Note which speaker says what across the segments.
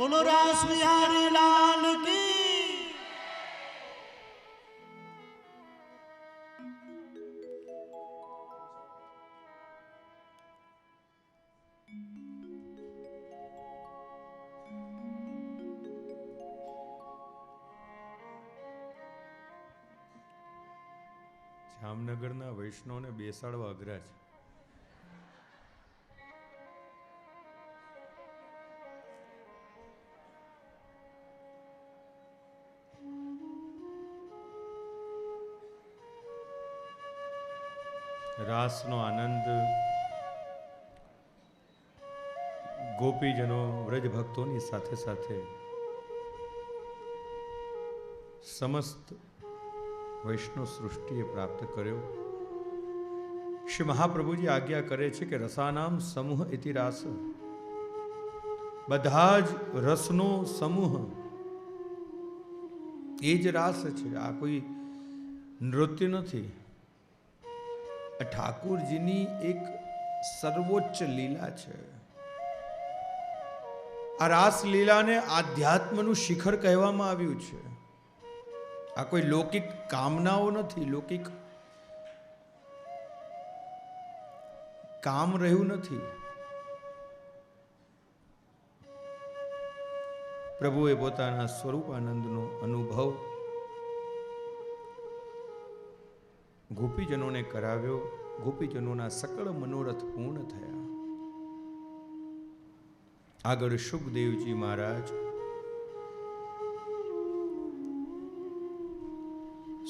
Speaker 1: बोलो रास बिहारी लाल की।
Speaker 2: જામનગરના વૈષ્ણવને બેસાડવા અઘરા છે. રાસનો આનંદ ગોપીજનો વ્રજ ભક્તોની સાથે સાથે સમસ્ત વૈષ્ણવ સૃષ્ટિએ પ્રાપ્ત કર્યો. શ્રી મહાપ્રભુજી આજ્ઞા કરે છે કે રસાનામ સમૂહ ઇતિ રાસ, બધા જ રસનો સમૂહ એ જ રાસ છે. આ કોઈ નૃત્ય નથી. ઠાકુરજીની એક સર્વોચ્ચ લીલા છે. આ રાસ લીલાને આધ્યાત્મનું શિખર કહેવામાં આવ્યું છે. આ કોઈ લૌકિક કામનાઓ નથી, લૌકિક કામ રહ્યું નથી. પ્રભુએ પોતાના સ્વરૂપાનંદનો અનુભવ ગોપીજનોને કરાવ્યો. ગોપીજનોના સકળ મનોરથ પૂર્ણ થયા. આગળ સુખદેવજી મહારાજ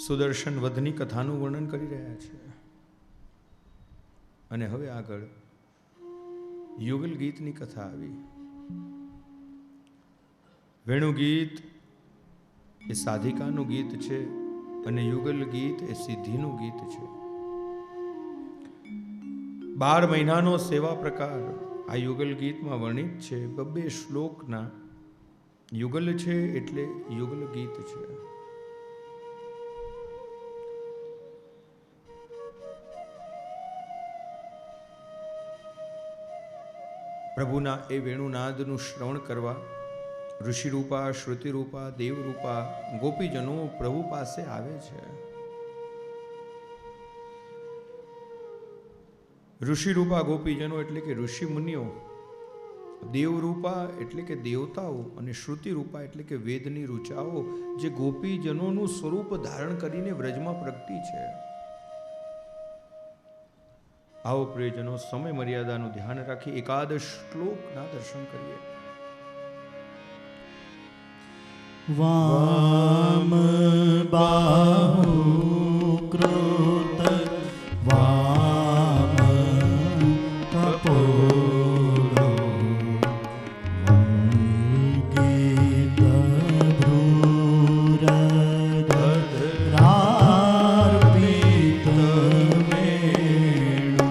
Speaker 2: સુદર્શન વધની કથાનું વર્ણન કરી રહ્યા છે. અને હવે આગળ યુગલ ગીતની કથા આવી. વેણુ ગીત એ સાધિકાનું ગીત છે અને યુગલ ગીત એ સિદ્ધિનું ગીત છે. 12 મહિનાનો સેવા પ્રકાર આ યુગલ ગીતમાં વર્ણિત છે. 2 શ્લોકના યુગલ છે એટલે યુગલ ગીત છે. પ્રભુના એ વેણુનાદનું શ્રવણ કરવા ઋષિરૂપા, શ્રુતિરૂપા, દેવરૂપા ગોપીજનો પ્રભુ પાસે આવે છે. ઋષિરૂપા ગોપીજનો એટલે કે ઋષિ મુનિઓ, દેવરૂપા એટલે કે દેવતાઓ અને શ્રુતિરૂપા એટલે કે વેદની ઋચાઓ જે ગોપીજનોનું સ્વરૂપ ધારણ કરીને વ્રજમાં પ્રગટી છે. આવો પ્રિયજનો, સમય મર્યાદાનું ધ્યાન રાખી એકાદશ શ્લોકના દર્શન કરીએ.
Speaker 1: वाम बाहु कृत वाम कपोलो वंदित भ्रूरधरार्पित वेणु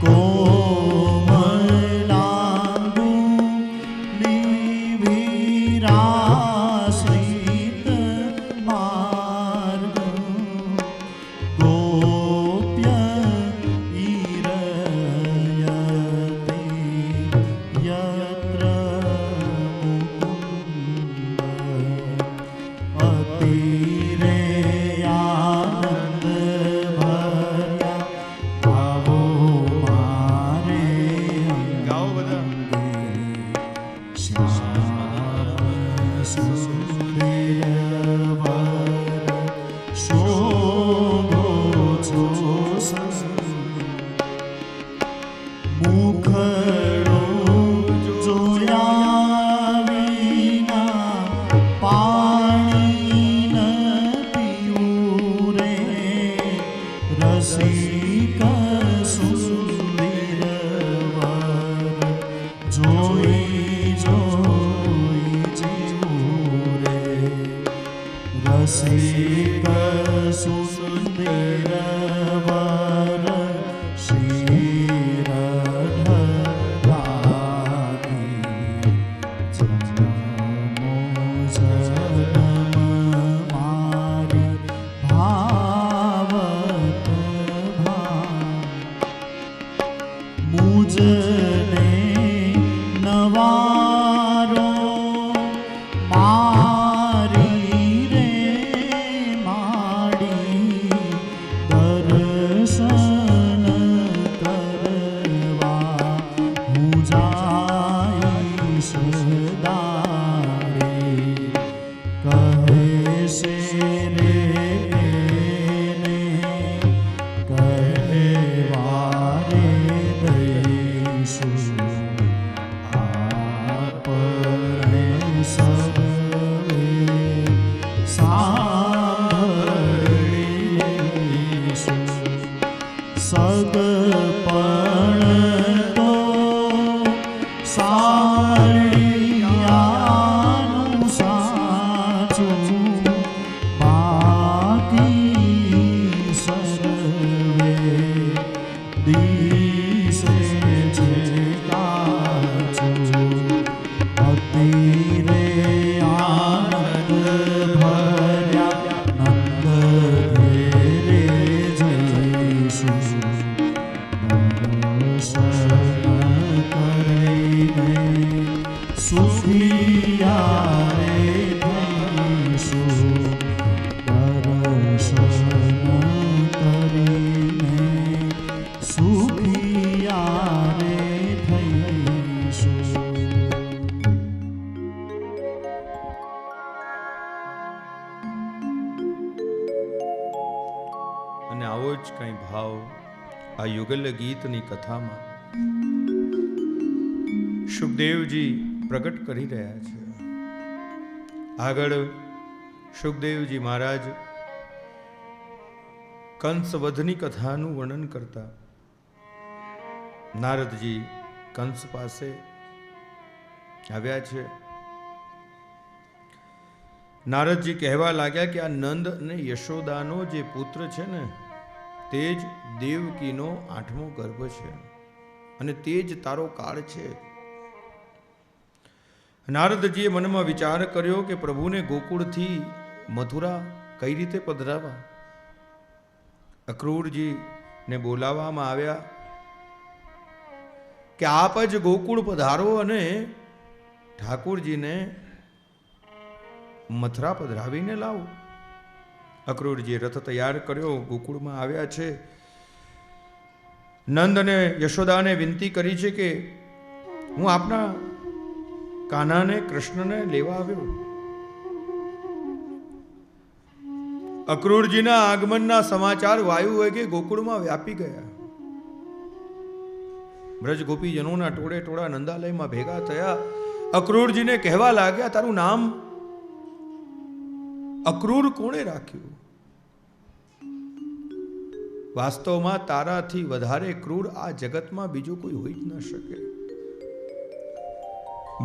Speaker 1: कोमलांगु निविराश्रित मार्ग गोप्य ईरयते यत्र मुकुंद अतिरे आनंद भर्या भावो मारे
Speaker 2: ગાઓ બધા.
Speaker 1: મુખડો જોયા વિના પાણી ન પીવું રે રસિક સુંદર વર જોઈ જોઈ જીવું સુખિયા રે થઈશું દર્શન કરીને સુખિયા રે થઈશું.
Speaker 2: અને આવો જ કંઈ ભાવ આ યુગલ ગીતની કથામાં સુખદેવજી પ્રગટ કરી રહ્યા છે. આગળ સુખદેવજી મહારાજ કંસવધની કથાનું વર્ણન કરતા નારદજી કંસ પાસે આવ્યા છે. નારદજી કહેવા લાગ્યા કે આ નંદ અને યશોદાનો જે પુત્ર છે ને તે જ દેવકીનો 8મો ગર્ભ છે અને તે જ તારો કાળ છે. નારદજીએ મનમાં વિચાર કર્યો કે પ્રભુને ગોકુળથી મથુરા કઈ રીતે પધરાવા. અક્રૂરજીને બોલાવવામાં આવ્યા કે આપ જ ગોકુળ પધારો અને ઠાકુરજીને મથુરા પધરાવીને લાવો. અક્રૂરજીએ રથ તૈયાર કર્યો, ગોકુળમાં આવ્યા છે. નંદ અને યશોદાને વિનંતી કરી છે કે હું આપના કાનાને કૃષ્ણને લેવા આવ્યો. અક્રૂરજીના આગમનના સમાચાર વાયુ વેગે ગોકુળમાં વ્યાપી ગયા. બ્રજ ગોપીજનોના ટોળે ટોળા નંદાલયમાં ભેગા થયા. અક્રૂરજીને કહેવા લાગ્યા, તારું નામ અક્રૂર કોણે રાખ્યું? વાસ્તવમાં તારાથી વધારે ક્રૂર આ જગતમાં બીજું કોઈ હોઈ જ ન શકે.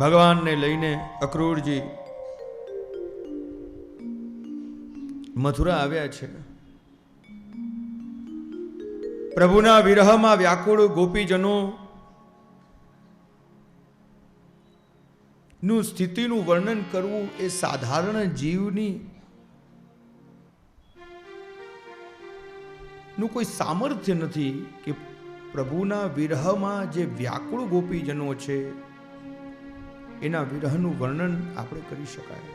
Speaker 2: ભગવાનને લઈને અક્રૂરજી મથુરા આવ્યા છે. પ્રભુના વિરહમાં વ્યાકુળ ગોપીજનો નું સ્થિતિનું વર્ણન કરવું એ સાધારણ જીવની નું કોઈ સામર્થ્ય નથી કે પ્રભુના વિરહમાં જે વ્યાકુળ ગોપીજનો છે એના વિરહનું વર્ણન આપણે કરી શકાય.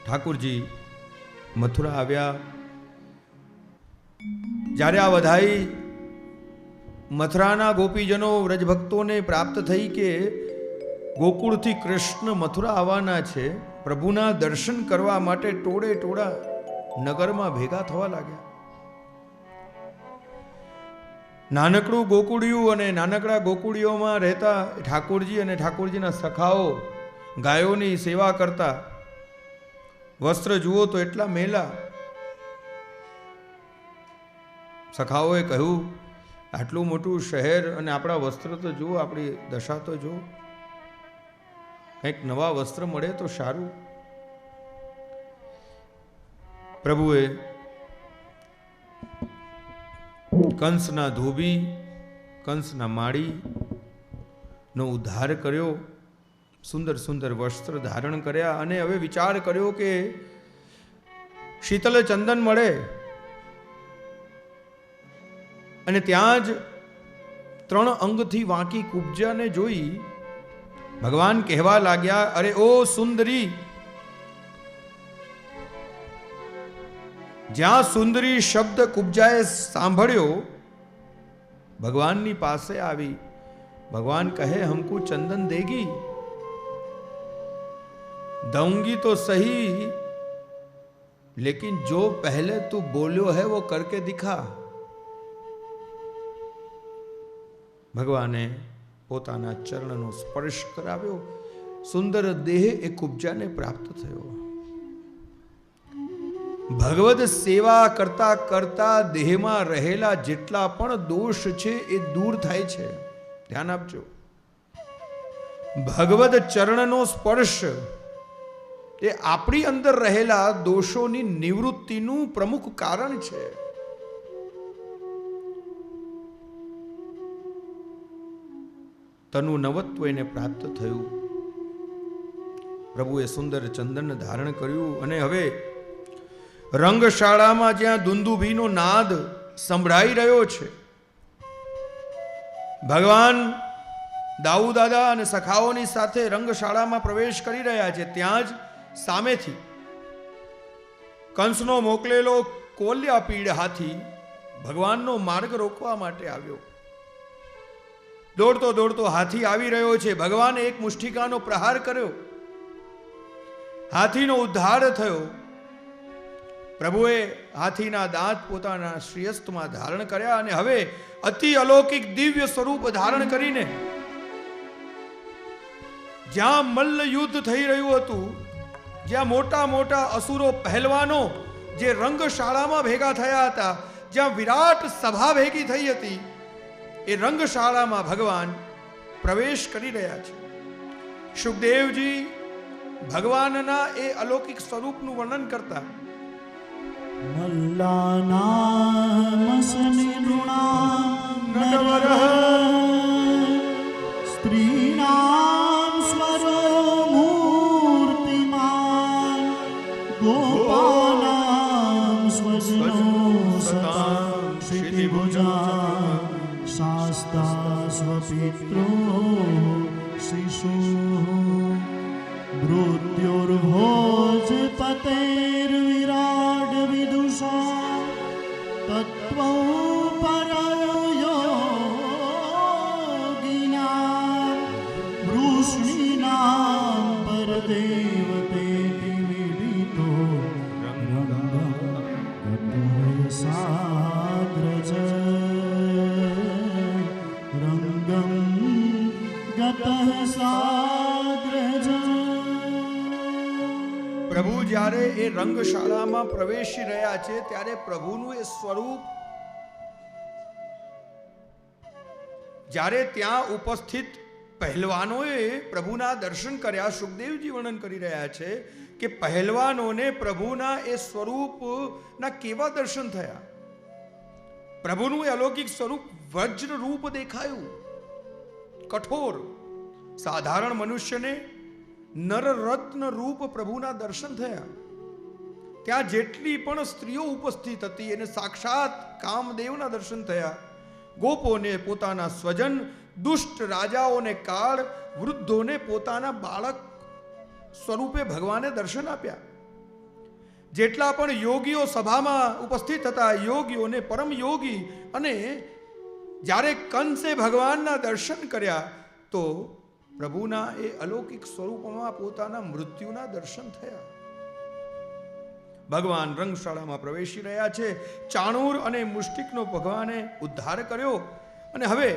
Speaker 2: ઠાકુરજી મથુરા આવ્યા. જ્યારે આ વધાઈ મથુરાના ગોપીજનો વ્રજભક્તોને પ્રાપ્ત થઈ કે ગોકુળથી કૃષ્ણ મથુરા આવવાના છે, પ્રભુના દર્શન કરવા માટે ટોળે ટોળા નગરમાં ભેગા થવા લાગ્યા. નાનકડું ગોકુળિયું અને નાનકડા ગોકુળીઓમાં રહેતા ઠાકોરજી અને ઠાકોરજીના સખાઓ ગાયોની સેવા કરતા. વસ્ત્ર જુઓ તો એટલા મેલા. સખાઓએ કહ્યું, આટલું મોટું શહેર અને આપણા વસ્ત્ર તો જુઓ, આપણી દશા તો જુઓ, કંઈક નવા વસ્ત્ર મળે તો સારું. પ્રભુએ કંસના ધોબી, કંસના માળી નો ઉદ્ધાર કર્યો. સુંદર સુંદર વસ્ત્ર ધારણ કર્યા અને હવે વિચાર કર્યો કે શીતલ ચંદન મળે અને ત્યાં જ 3 અંગથી વાંકી કુબ્જાને જોઈ ભગવાન કહેવા લાગ્યા, અરે ઓ સુંદરી, જ્યાં સુંદરી શબ્દ કુબ્જાએ સાંભળ્યો ભગવાનની પાસે આવી. ભગવાન કહે, હમકો ચંદન દેગી? दूंगी तो सही, लेकिन जो पहले तू बोलो है वो करके दिखा. ભગવાને પોતાના ચરણનો સ્પર્શ કરાવ્યો. સુંદર દેહ એ કુબ્જાને પ્રાપ્ત થયો. ભગવદ સેવા કરતા કરતા દેહમાં રહેલા જેટલા પણ દોષ છે એ દૂર થાય છે. ધ્યાન આપજો. ભગવદ ચરણનો સ્પર્શ એ આપણી અંદર રહેલા દોષોની નિવૃત્તિનું પ્રમુખ કારણ છે. તનુ નવત્વ એને પ્રાપ્ત થયું. પ્રભુએ સુંદર ચંદન ધારણ કર્યું અને હવે રંગશાળામાં જ્યાં દુંદુભીનો નાદ સંભળાઈ રહ્યો છે, ભગવાન દાઉ દાદા અને સખાઓની સાથે રંગશાળામાં પ્રવેશ કરી રહ્યા છે. ત્યાં જ સામેથી કંસનો મોકલેલો કોલ્યાપીડ હાથી ભગવાનનો માર્ગ રોકવા માટે આવ્યો. દોડતો દોડતો હાથી આવી રહ્યો છે. ભગવાને એક મુષ્ટિકાનો પ્રહાર કર્યો, હાથીનો ઉદ્ધાર થયો. પ્રભુએ હાથીના દાંત પોતાના શ્રીયસ્તમાં ધારણ કર્યા અને હવે અતિ અલૌકિક દિવ્ય સ્વરૂપ ધારણ કરીને જ્યાં મલ્લ યુદ્ધ થઈ રહ્યું હતું, જ્યાં મોટા મોટા અસુરો પહેલવાનો જે રંગશાળામાં ભેગા થયા હતા, જ્યાં વિરાટ સભા ભેગી થઈ હતી, એ રંગશાળામાં ભગવાન પ્રવેશ કરી રહ્યા છે. સુખદેવજી ભગવાનના એ અલૌકિક સ્વરૂપનું વર્ણન કરતા
Speaker 1: મલ્લાનામસનિ નૃણાં નરવરઃ સ્ત્રીણાં સ્વરો મૂર્તિમાન ગોપાનાં સ્વજનો સતાં ક્ષિતિભુજાં શાસ્તા સ્વપિત્રો શિશુઃ મૃત્યુર્ભોજ પતૈર્વિરાડ વિદુષા તત્વં પરયોગિનાં વૃષ્ણીનાં પરદેવતેતિ વિદિતો રંગં સાગ્રજ રંગં ગતઃ સાગ્રજ.
Speaker 2: પ્રભુ જ્યારે એ રંગશાળામાં પ્રવેશી રહ્યા છે ત્યારે પ્રભુનું એ સ્વરૂપ જ્યારે ત્યાં ઉપસ્થિત પહેલવાનોએ પ્રભુના દર્શન કર્યા. સુખદેવજી વર્ણન કરી રહ્યા છે કે પહેલવાનોને પ્રભુના એ સ્વરૂપના કેવા દર્શન થયા. પ્રભુનું એ અલૌકિક સ્વરૂપ વજ્ર રૂપ દેખાયું, કઠોર. સાધારણ મનુષ્યને નરરત્ન રૂપ પ્રભુના દર્શન થયા. ત્યાં જેટલી પણ સ્ત્રીઓ ઉપસ્થિત હતી એને સાક્ષાત કામદેવના દર્શન થયા. ગોપોને પોતાના સ્વજન, દુષ્ટ રાજાઓને કાળ, વૃદ્ધોને પોતાના બાળક સ્વરૂપે ભગવાને દર્શન આપ્યા. જેટલા પણ યોગીઓ સભામાં ઉપસ્થિત હતા, યોગીઓને પરમ યોગી. અને જ્યારે કંસે ભગવાનના દર્શન કર્યા તો પ્રભુના એ અલૌકિક સ્વરૂપમાં પોતાના મૃત્યુના દર્શન થયા. ભગવાન રંગશાળામાં પ્રવેશી રહ્યા છે. ચાણૂર અને મુષ્ટિકનો ભગવાને ઉદ્ધાર કર્યો. અને હવે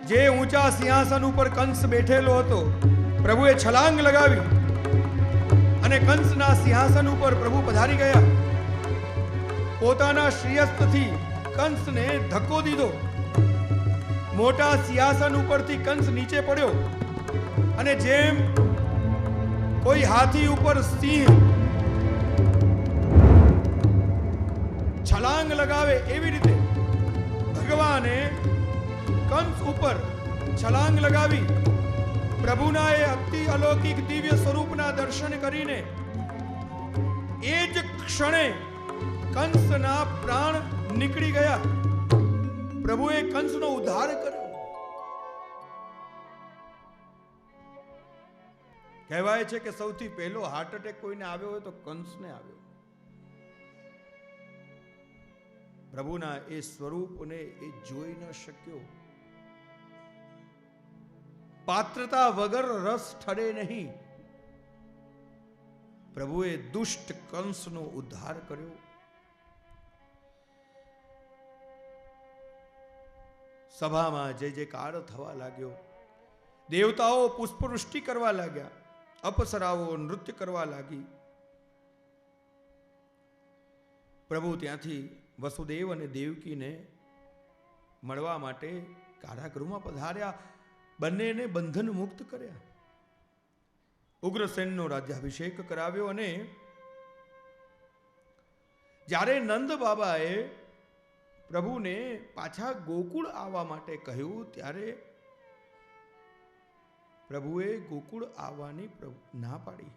Speaker 2: જે ઊંચા સિંહાસન ઉપર કંસ બેઠેલો હતો, પ્રભુએ છલાંગ લગાવી અને કંસના સિંહાસન ઉપર પ્રભુ પધારી ગયા. પોતાના શ્રીયસ્તથી કંસને ધક્કો દીધો. મોટા સિંહાસન ઉપરથી કંસ નીચે પડ્યો અને જેમ કોઈ હાથી ઉપર સિંહ છલાંગ લગાવે એવી રીતે ભગવાને કંસ ઉપર છલાંગ લગાવી પ્રભુના એ અતિ અલૌકિક દિવ્ય સ્વરૂપના દર્શન કરીને એ જ ક્ષણે કંસના પ્રાણ નીકળી ગયા. પ્રભુએ કંસનો ઉદ્ધાર કર્યો. કહેવાય છે કે સૌથી પહેલો હાર્ટ એટેક કોઈને આવ્યો હોય તો કંસને આવ્યો. પ્રભુના એ સ્વરૂપને એ જોઈ ન શક્યો. પાત્રતા વગર રસ ઠરે નહીં. પ્રભુએ દુષ્ટ કંસનો ઉદ્ધાર કર્યો. સભામાં જય જયકાર થવા લાગ્યો. દેવતાઓ પુષ્પવૃષ્ટિ કરવા લાગ્યા. અપ્સરાઓ નૃત્ય કરવા લાગી. પ્રભુ ત્યાંથી વસુદેવ અને દેવકીને મળવા માટે કારાગૃહમાં પધાર્યા. બંનેને બંધન મુક્ત કર્યા. ઉગ્રસેનનો રાજ્યાભિષેક કરાવ્યો. અને જ્યારે નંદ બાબાએ પ્રભુને પાછા ગોકુળ આવવા માટે કહ્યું ત્યારે પ્રભુએ ગોકુળ આવવાની ના પાડી.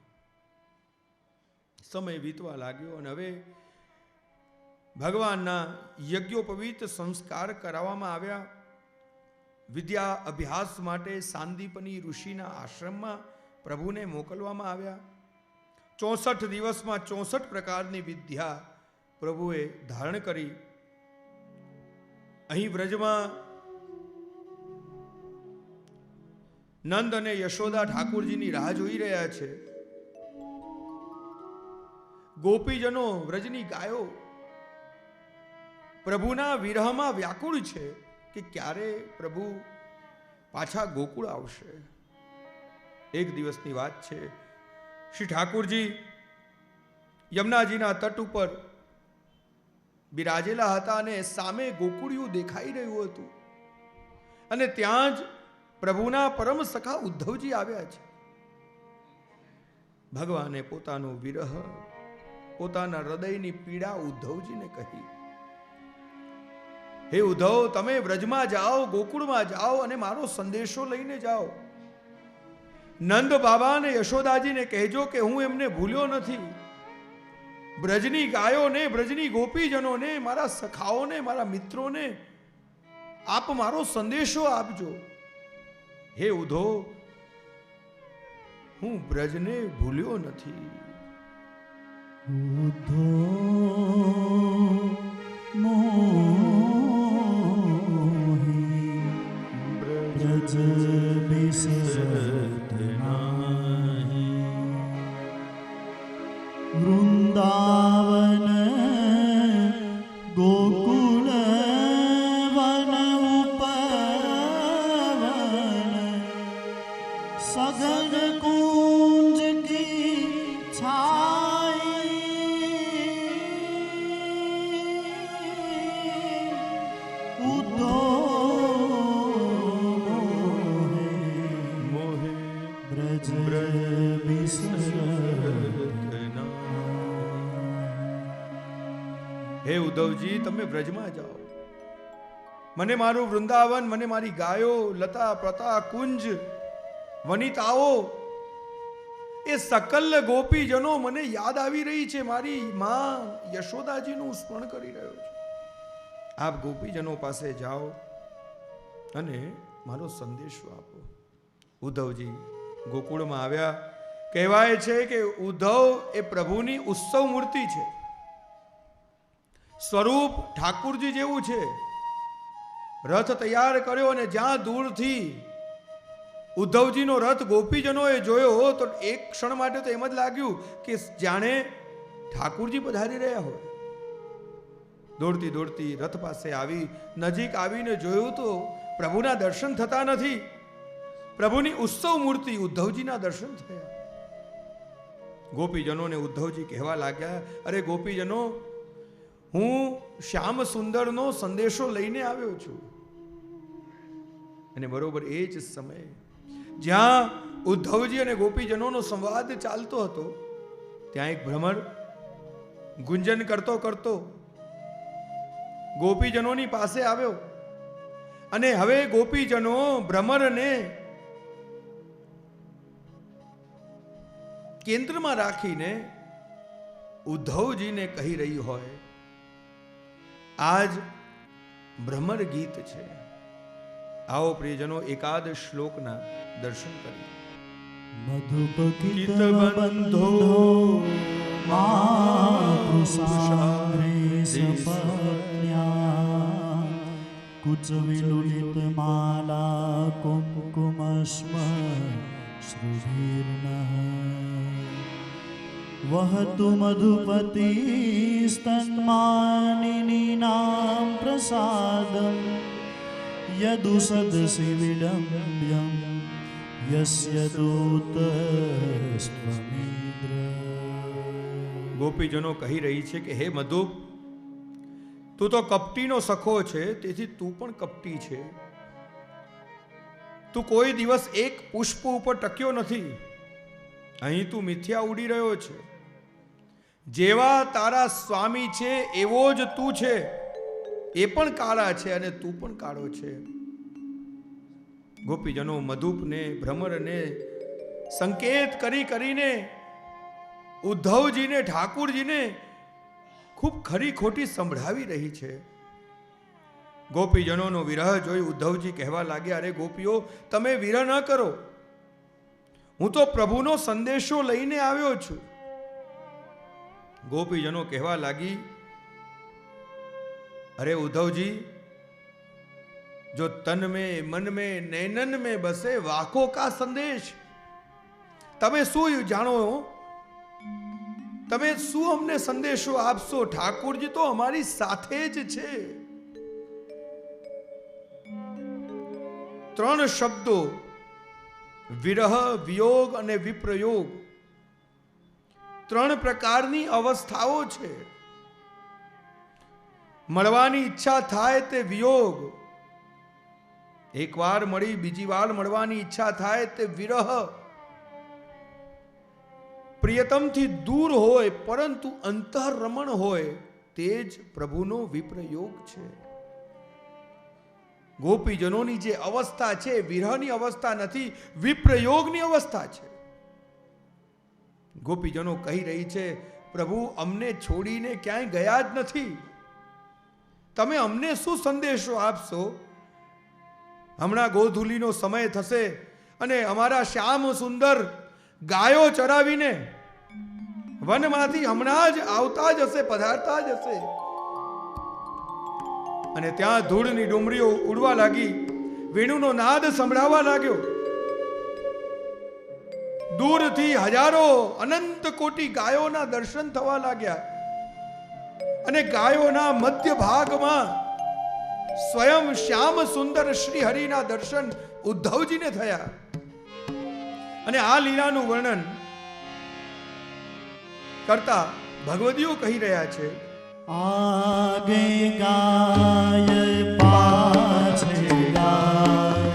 Speaker 2: સમય વીતવા લાગ્યો અને હવે ભગવાનના યજ્ઞોપવિત સંસ્કાર કરાવવામાં આવ્યા. વિદ્યા અભ્યાસ માટે સાંદીપની ઋષિના આશ્રમમાં પ્રભુને મોકલવામાં આવ્યા. 64 દિવસમાં 64 પ્રકારની વિદ્યા પ્રભુએ ધારણ કરી. અહીં વ્રજમાં નંદ અને યશોદા ઠાકોરજીની રાહ જોઈ રહ્યા છે. ગોપીજનો વ્રજની ગાયો પ્રભુના વિરહમાં વ્યાકુળ છે કે ક્યારે પ્રભુ પાછા ગોકુળ આવશે. એક દિવસની વાત છે, શ્રી ઠાકોરજી યમુનાજીના તટ ઉપર બિરાજેલા હતા અને સામે ગોકુળિયું દેખાઈ રહ્યું હતું અને ત્યાં જ પ્રભુના પરમ સખા ઉદ્ધવજી આવ્યા છે. ભગવાને પોતાનો વિરહ, પોતાના હૃદયની પીડા ઉદ્ધવજીને કહી. હે ઉદ્ધવ, તમે વ્રજમાં જાઓ, ગોકુળમાં જાઓ અને મારો સંદેશો લઈને જાઓ. નંદ બાબા અને યશોદાજીને કહેજો કે હું એમને ભૂલ્યો નથી. બ્રજની ગાયોને, બ્રજની ગોપીજનોને, મારા સખાઓને, મારા મિત્રોને આપ મારો સંદેશો આપજો. હે ઉદ્ધવ, હું બ્રજને ભૂલ્યો નથી.
Speaker 1: ઉદ્ધવ મોહી બ્રજ બિસરત નાહી. વૃંદાવન ગોકુળ વન ઉપવન સઘન કુંજ કી છાઈ. ઉદ્ધવ મોહે બ્રજ બિસરત નાહી.
Speaker 2: હે ઉદ્ધવજી, તમે વ્રજમાં જાઓ. મને મારું વૃંદાવન, મને મારી ગાયો, લતા પ્રતા, કુંજ, વનિતાઓ, એ સકલ ગોપીજનો મને યાદ આવી રહી છે. મારી માં યશોદાજીનું સ્મરણ કરી રહ્યો છે. આપ ગોપીજનો પાસે જાઓ અને મારો સંદેશો આપો. ઉદ્ધવજી ગોકુળમાં આવ્યા. કહેવાય છે કે ઉદ્ધવ એ પ્રભુની ઉત્સવ મૂર્તિ છે. સ્વરૂપ ઠાકુરજી જેવું છે. રથ તૈયાર કર્યો અને જ્યાં દૂરથી ઉદ્ધવજીનો રથ ગોપીજનોએ જોયો તો એક ક્ષણ માટે તો એમ જ લાગ્યું કે જાણે ઠાકુરજી પધારી રહ્યા હોય. દોડતી દોડતી રથ પાસે આવી, નજીક આવીને જોયું તો પ્રભુના દર્શન થતા નથી. પ્રભુની ઉત્સવ મૂર્તિ ઉદ્ધવજીના દર્શન થયા. ગોપીજનોને ઉદ્ધવજી કહેવા લાગ્યા, અરે ગોપીજનો, હું શ્યામ સુંદરનો સંદેશો લઈને આવ્યો છું. અને બરોબર એ જ સમયે જ્યાં ઉદ્ધવજી અને ગોપીજનોનો સંવાદ ચાલતો હતો ત્યાં એક ભ્રમર ગુંજન કરતો કરતો ગોપીજનોની પાસે આવ્યો. અને હવે ગોપીજનો ભ્રમરને કેન્દ્રમાં રાખીને ઉદ્ધવજીને કહી રહી હોય, આજ ભ્રમર ગીત છે. આવો પ્રિયજનો એકાદ શ્લોકના દર્શન કરીએ.
Speaker 1: મધુપકિત બંધો માતૃસાગ્રે સપત્ન્યા કુચ વિલુલિત માલા કુમકુમસ્મ શ્રુભીર્નઃ વહતુ મધુપતિ સ્તન્માનિનીનાં પ્રસાદમ યદુસદસી વિલંબ્યમ યસ્ય દૂતસ્ત્વમિદ્ર.
Speaker 2: ગોપીજનો કહી રહી છે કે હે મધુપ, તું તો કપટીનો સખો છે, તેથી તું પણ કપટી છે. તું કોઈ દિવસ એક પુષ્પ ઉપર ટક્યો નથી. અહીં તું મિથ્યા ઉડી રહ્યો છે. જેવા તારા સ્વામી છે એવો જ તું છે. એ પણ કાળા છે અને તું પણ કાળો છે. ગોપીજનો મધુપને, ભ્રમરને સંકેત કરી કરીને ઉદ્ધવજીને, ઠાકુરજીને ખૂબ ખરી ખોટી સંભળાવી રહી છે. ગોપીજનોનો વિરહ જોઈ ઉદ્ધવજી કહેવા લાગ્યા, અરે ગોપીઓ, તમે વિરહ ન કરો, હું તો પ્રભુનો સંદેશો લઈને આવ્યો છું. ગોપીજનો કહેવા લાગી, અરે ઉદ્ધવજી, જો તન में मन में नैनन में बसे वाको का संदेश. તમે શું જાણો, તમે શું અમને સંદેશો આપશો? ઠાકોરજી તો અમારી સાથે જ છે. ત્રણ શબ્દો વિરહ, વિયોગ અને વિપ્રયોગ, ત્રણ પ્રકારની અવસ્થાઓ છે. મળવાની ઈચ્છા થાય તે વિયોગ, એક વાર મળી બીજી વાર મળવાની ઈચ્છા થાય તે વિરહ, પ્રિયતમથી દૂર હોય પરંતુ અંતરમણ હોય તે જ પ્રભુનો વિપ્રયોગ છે. ગોપીજનોની જે અવસ્થા છે વિરહની અવસ્થા નથી, વિપ્રયોગની અવસ્થા છે. ગોપીજનો કહી રહી છે, પ્રભુ અમને છોડીને ક્યાંય ગયા જ નથી, તમે અમને શું સંદેશો આપશો? હમણાં ગોધૂલીનો સમય થશે અને અમારા શ્યામ સુંદર ગાયો ચરાવીને વનમાંથી હમણાં જ આવતા જ હશે, પધારતા જ હશે. અને ત્યાં ધૂળની ડુમરીઓ ઉડવા લાગી, વેણુનો નાદ સંભળાવા લાગ્યો. દૂરથી હજારો અનંત કોટી ગાયોના દર્શન થવા લાગ્યા અને ગાયોના મધ્ય ભાગમાં સ્વયં શ્યામ સુંદર શ્રી હરિના દર્શન ઉદ્ધવજીને થયા. અને આ લીલાનું વર્ણન કરતા ભગવદીઓ કહી રહ્યા છે,
Speaker 1: आगे गाय पाछे गाय,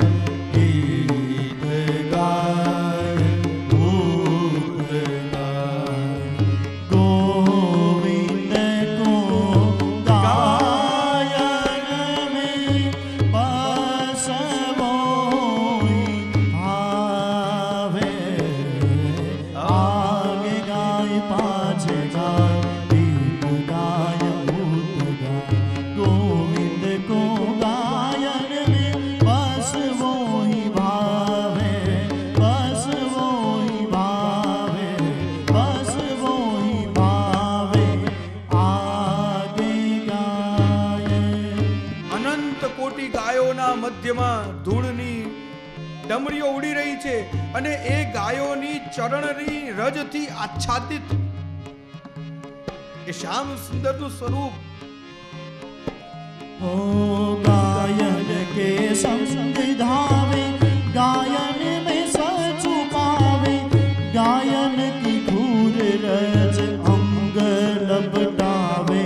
Speaker 1: गीत गाय भूत गाय, गोविंद को गायन में बस मोहि भावे. आगे गाय पाछे गाय, गीत गाय भूत गाय, गोविंद को गायन में बस मोहि भावे, बस मोहि भावे, बस मोहि भावे. आगे गाय.
Speaker 2: અનંત કોટી ગાયોના મધ્યમાં ધૂળની ડમરીઓ ઉડી રહી છે અને એ ગાયોની ચરણની રજથી આચ્છાદિત એ શ્યામ સુંદરનું સ્વરૂપ.
Speaker 1: ओ गायन के संग धावे, गायन में सच पावे, गायन की घूर रज अंग लपटावे.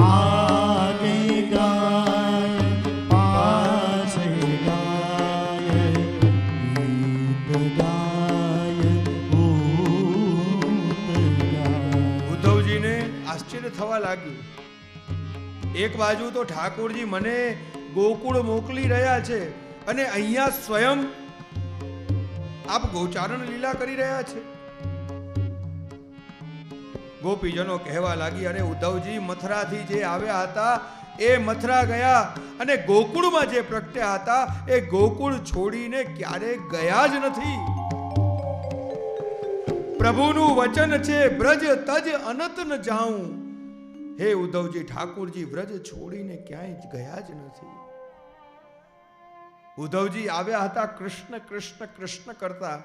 Speaker 1: आगे गाय पाछे गाय, गीत गाय भूत गाय.
Speaker 2: ઉદ્ધવજીને આશ્ચર્ય થવા લાગ્યું. એક બાજુ તો ઠાકોરજી મને ગોકુળ મોકલી રહ્યા છે અને અહીંયા સ્વયં આપ ગોચારણ લીલા કરી રહ્યા છે. ગોપીજનો કહેવા લાગી, અરે ઉદ્ધવજી, મથરાથી જે આવ્યા હતા એ મથરા ગયા અને ગોકુળમાં જે પ્રગટ્યા હતા એ ગોકુળ છોડીને ક્યારે ગયા જ નથી. પ્રભુનું વચન છે, બ્રજ તજ અનત ન જાઉં. હે ઉદ્ધવજી, ઠાકોરજી વ્રજ છોડીને ક્યાંય જ ગયા જ નથી. ઉદ્ધવજી આવ્યા હતા કૃષ્ણ કૃષ્ણ કૃષ્ણ કરતા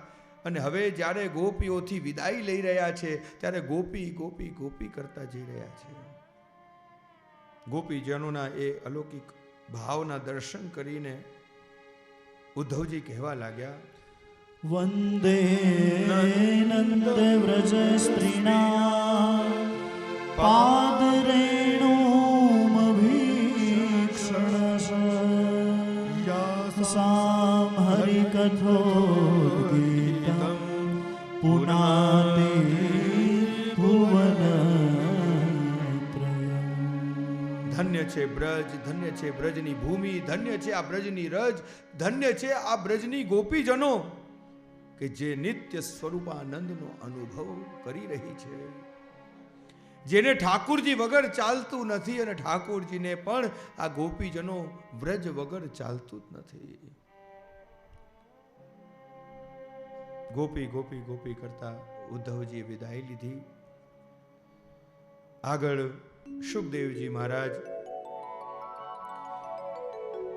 Speaker 2: અને હવે જ્યારે ગોપીઓથી વિદાય લઈ રહ્યા છે ત્યારે ગોપી ગોપી ગોપી કરતા જઈ રહ્યા છે. ગોપીજનોના એ અલૌકિક ભાવના દર્શન કરીને ઉદ્ધવજી કહેવા લાગ્યા,
Speaker 1: વંદે નંદ વ્રજ સ્ત્રીના પાદ રેણુમભીક્ષણ સામ હરિ કથોગીતમ પુનાતિ ભુવન ત્રયમ.
Speaker 2: ધન્ય છે બ્રજ, ધન્ય છે બ્રજની ભૂમિ, ધન્ય છે આ બ્રજની રજ, ધન્ય છે આ બ્રજની ગોપીજનો કે જે નિત્ય સ્વરૂપાનંદનો અનુભવ કરી રહી છે. જેને ઠાકુરજી વગર ચાલતું નથી અને ઠાકુરજીને પણ આ ગોપીજનો વ્રજ વગર ચાલતું જ નથી. ગોપી ગોપી ગોપી કરતા ઉદ્ધવજીએ વિદાય લીધી. આગળ સુખદેવજી મહારાજ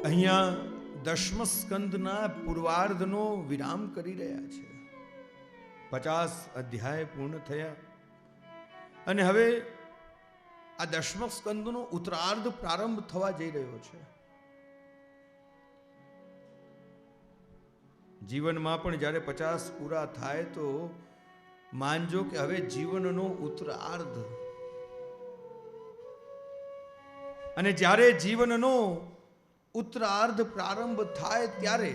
Speaker 2: અહીંયા દશમ સ્કંદના પૂર્વાર્ધનો વિરામ કરી રહ્યા છે. 50 અધ્યાય પૂર્ણ થયા અને હવે આ દશમ સ્કંદનો ઉત્તરાર્ધ પ્રારંભ થવા જઈ રહ્યો છે. જીવનમાં પણ જ્યારે 50 પૂરા થાય તો માનજો કે હવે જીવનનો ઉત્તરાર્ધ. અને જ્યારે જીવનનો ઉત્તરાર્ધ પ્રારંભ થાય ત્યારે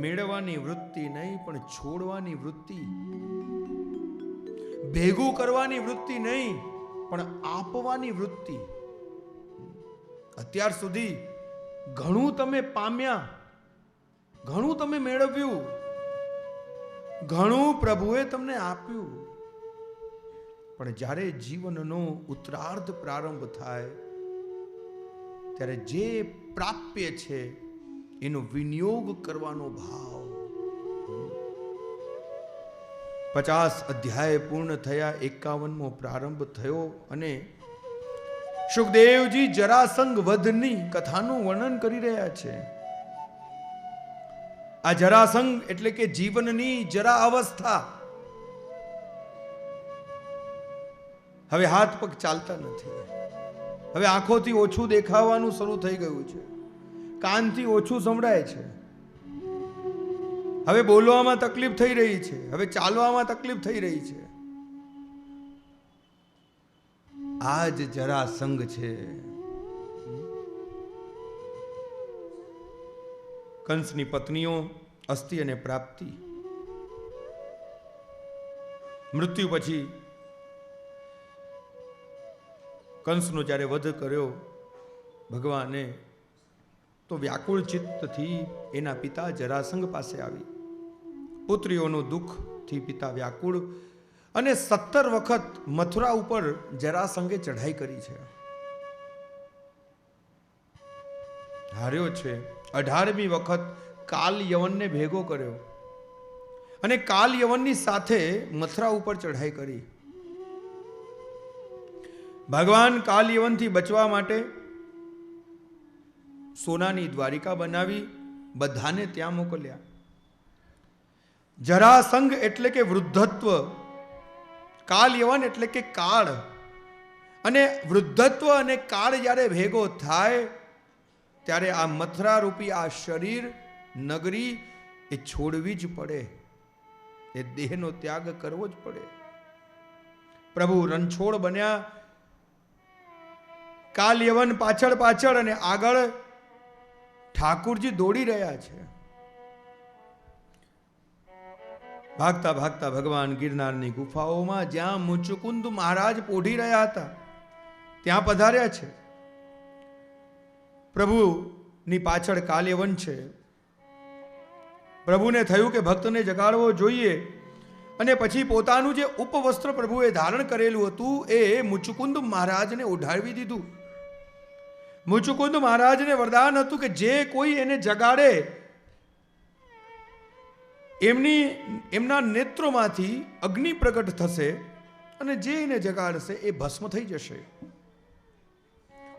Speaker 2: મેળવવાની વૃત્તિ નહીં પણ છોડવાની વૃત્તિ, ભેગું કરવાની વૃત્તિ નહીં પણ આપવાની વૃત્તિ. અત્યાર સુધી ઘણું તમે પામ્યા, ઘણું તમે મેળવ્યું, ઘણું પ્રભુએ તમને આપ્યું, પણ જ્યારે જીવનનો ઉત્તરાર્ધ પ્રારંભ થાય ત્યારે જે પ્રાપ્ય છે એનો વિનિયોગ કરવાનો ભાવ. 50 અધ્યાય પૂર્ણ થયા, 51મો પ્રારંભ થયો અને સુખદેવજી જરાસંઘ વધની કથાનું વર્ણન કરી રહ્યા છે. આ જરાસંઘ એટલે કે જીવનની જરા અવસ્થા. હવે હાથ પગ ચાલતા નથી, હવે આંખોથી ઓછું દેખાવાનું શરૂ થઈ ગયું છે, કાનથી ઓછું સંભળાય છે, હવે બોલવામાં તકલીફ થઈ રહી છે, હવે ચાલવામાં તકલીફ થઈ રહી છે. આ જ જરાસંઘ છે. કંસની પત્નીઓ અસ્થિ અને પ્રાપ્તિ. મૃત્યુ પછી કંસનો જ્યારે વધ કર્યો ભગવાને, તો વ્યાકુળ ચિત્તથી એના પિતા જરાસંઘ પાસે આવી. પુત્રીઓનું દુઃખથી પિતા વ્યાકુળ અને 17 વખત મથુરા ઉપર જરાસંઘે ચઢાઈ કરી છે, હાર્યો છે. 18મી વખત કાલ યવનને ભેગો કર્યો અને કાલ યવનની સાથે મથુરા ઉપર ચઢાઈ કરી. ભગવાન કાલ યવનથી બચવા માટે સોનાની દ્વારિકા બનાવી બધાને ત્યાં મોકલ્યા. જરાસંઘ એટલે કે વૃદ્ધત્વ, કાલ યવન એટલે કે કાળ. અને વૃદ્ધત્વ અને કાળ જ્યારે ભેગો થાય ત્યારે આ મથુરા રૂપી આ શરીર નગરી એ છોડવી જ પડે, એ દેહનો ત્યાગ કરવો જ પડે. પ્રભુ રણછોડ બન્યા. કાલ યવન પાછળ પાછળ અને આગળ ઠાકુરજી દોડી રહ્યા છે. ભાગતા ભાગતા ભગવાન ગિરનારની ગુફાઓમાં જ્યાં મુચુકુંદ મહારાજ પોઢી રહ્યા હતા ત્યાં પધાર્યા છે. પ્રભુની પાછળ કાલ્યવન છે. પ્રભુને થયું કે ભક્તને જગાડવો જોઈએ અને પછી પોતાનું જે ઉપવસ્ત્ર પ્રભુએ ધારણ કરેલું હતું એ મુચુકુંદ મહારાજને ઓઢાવી દીધું. મુચુકુંદ મહારાજને વરદાન હતું કે જે કોઈ એને જગાડે એમના નેત્રોમાંથી અગ્નિ પ્રગટ થશે અને જે એને જગાડશે એ ભસ્મ થઈ જશે.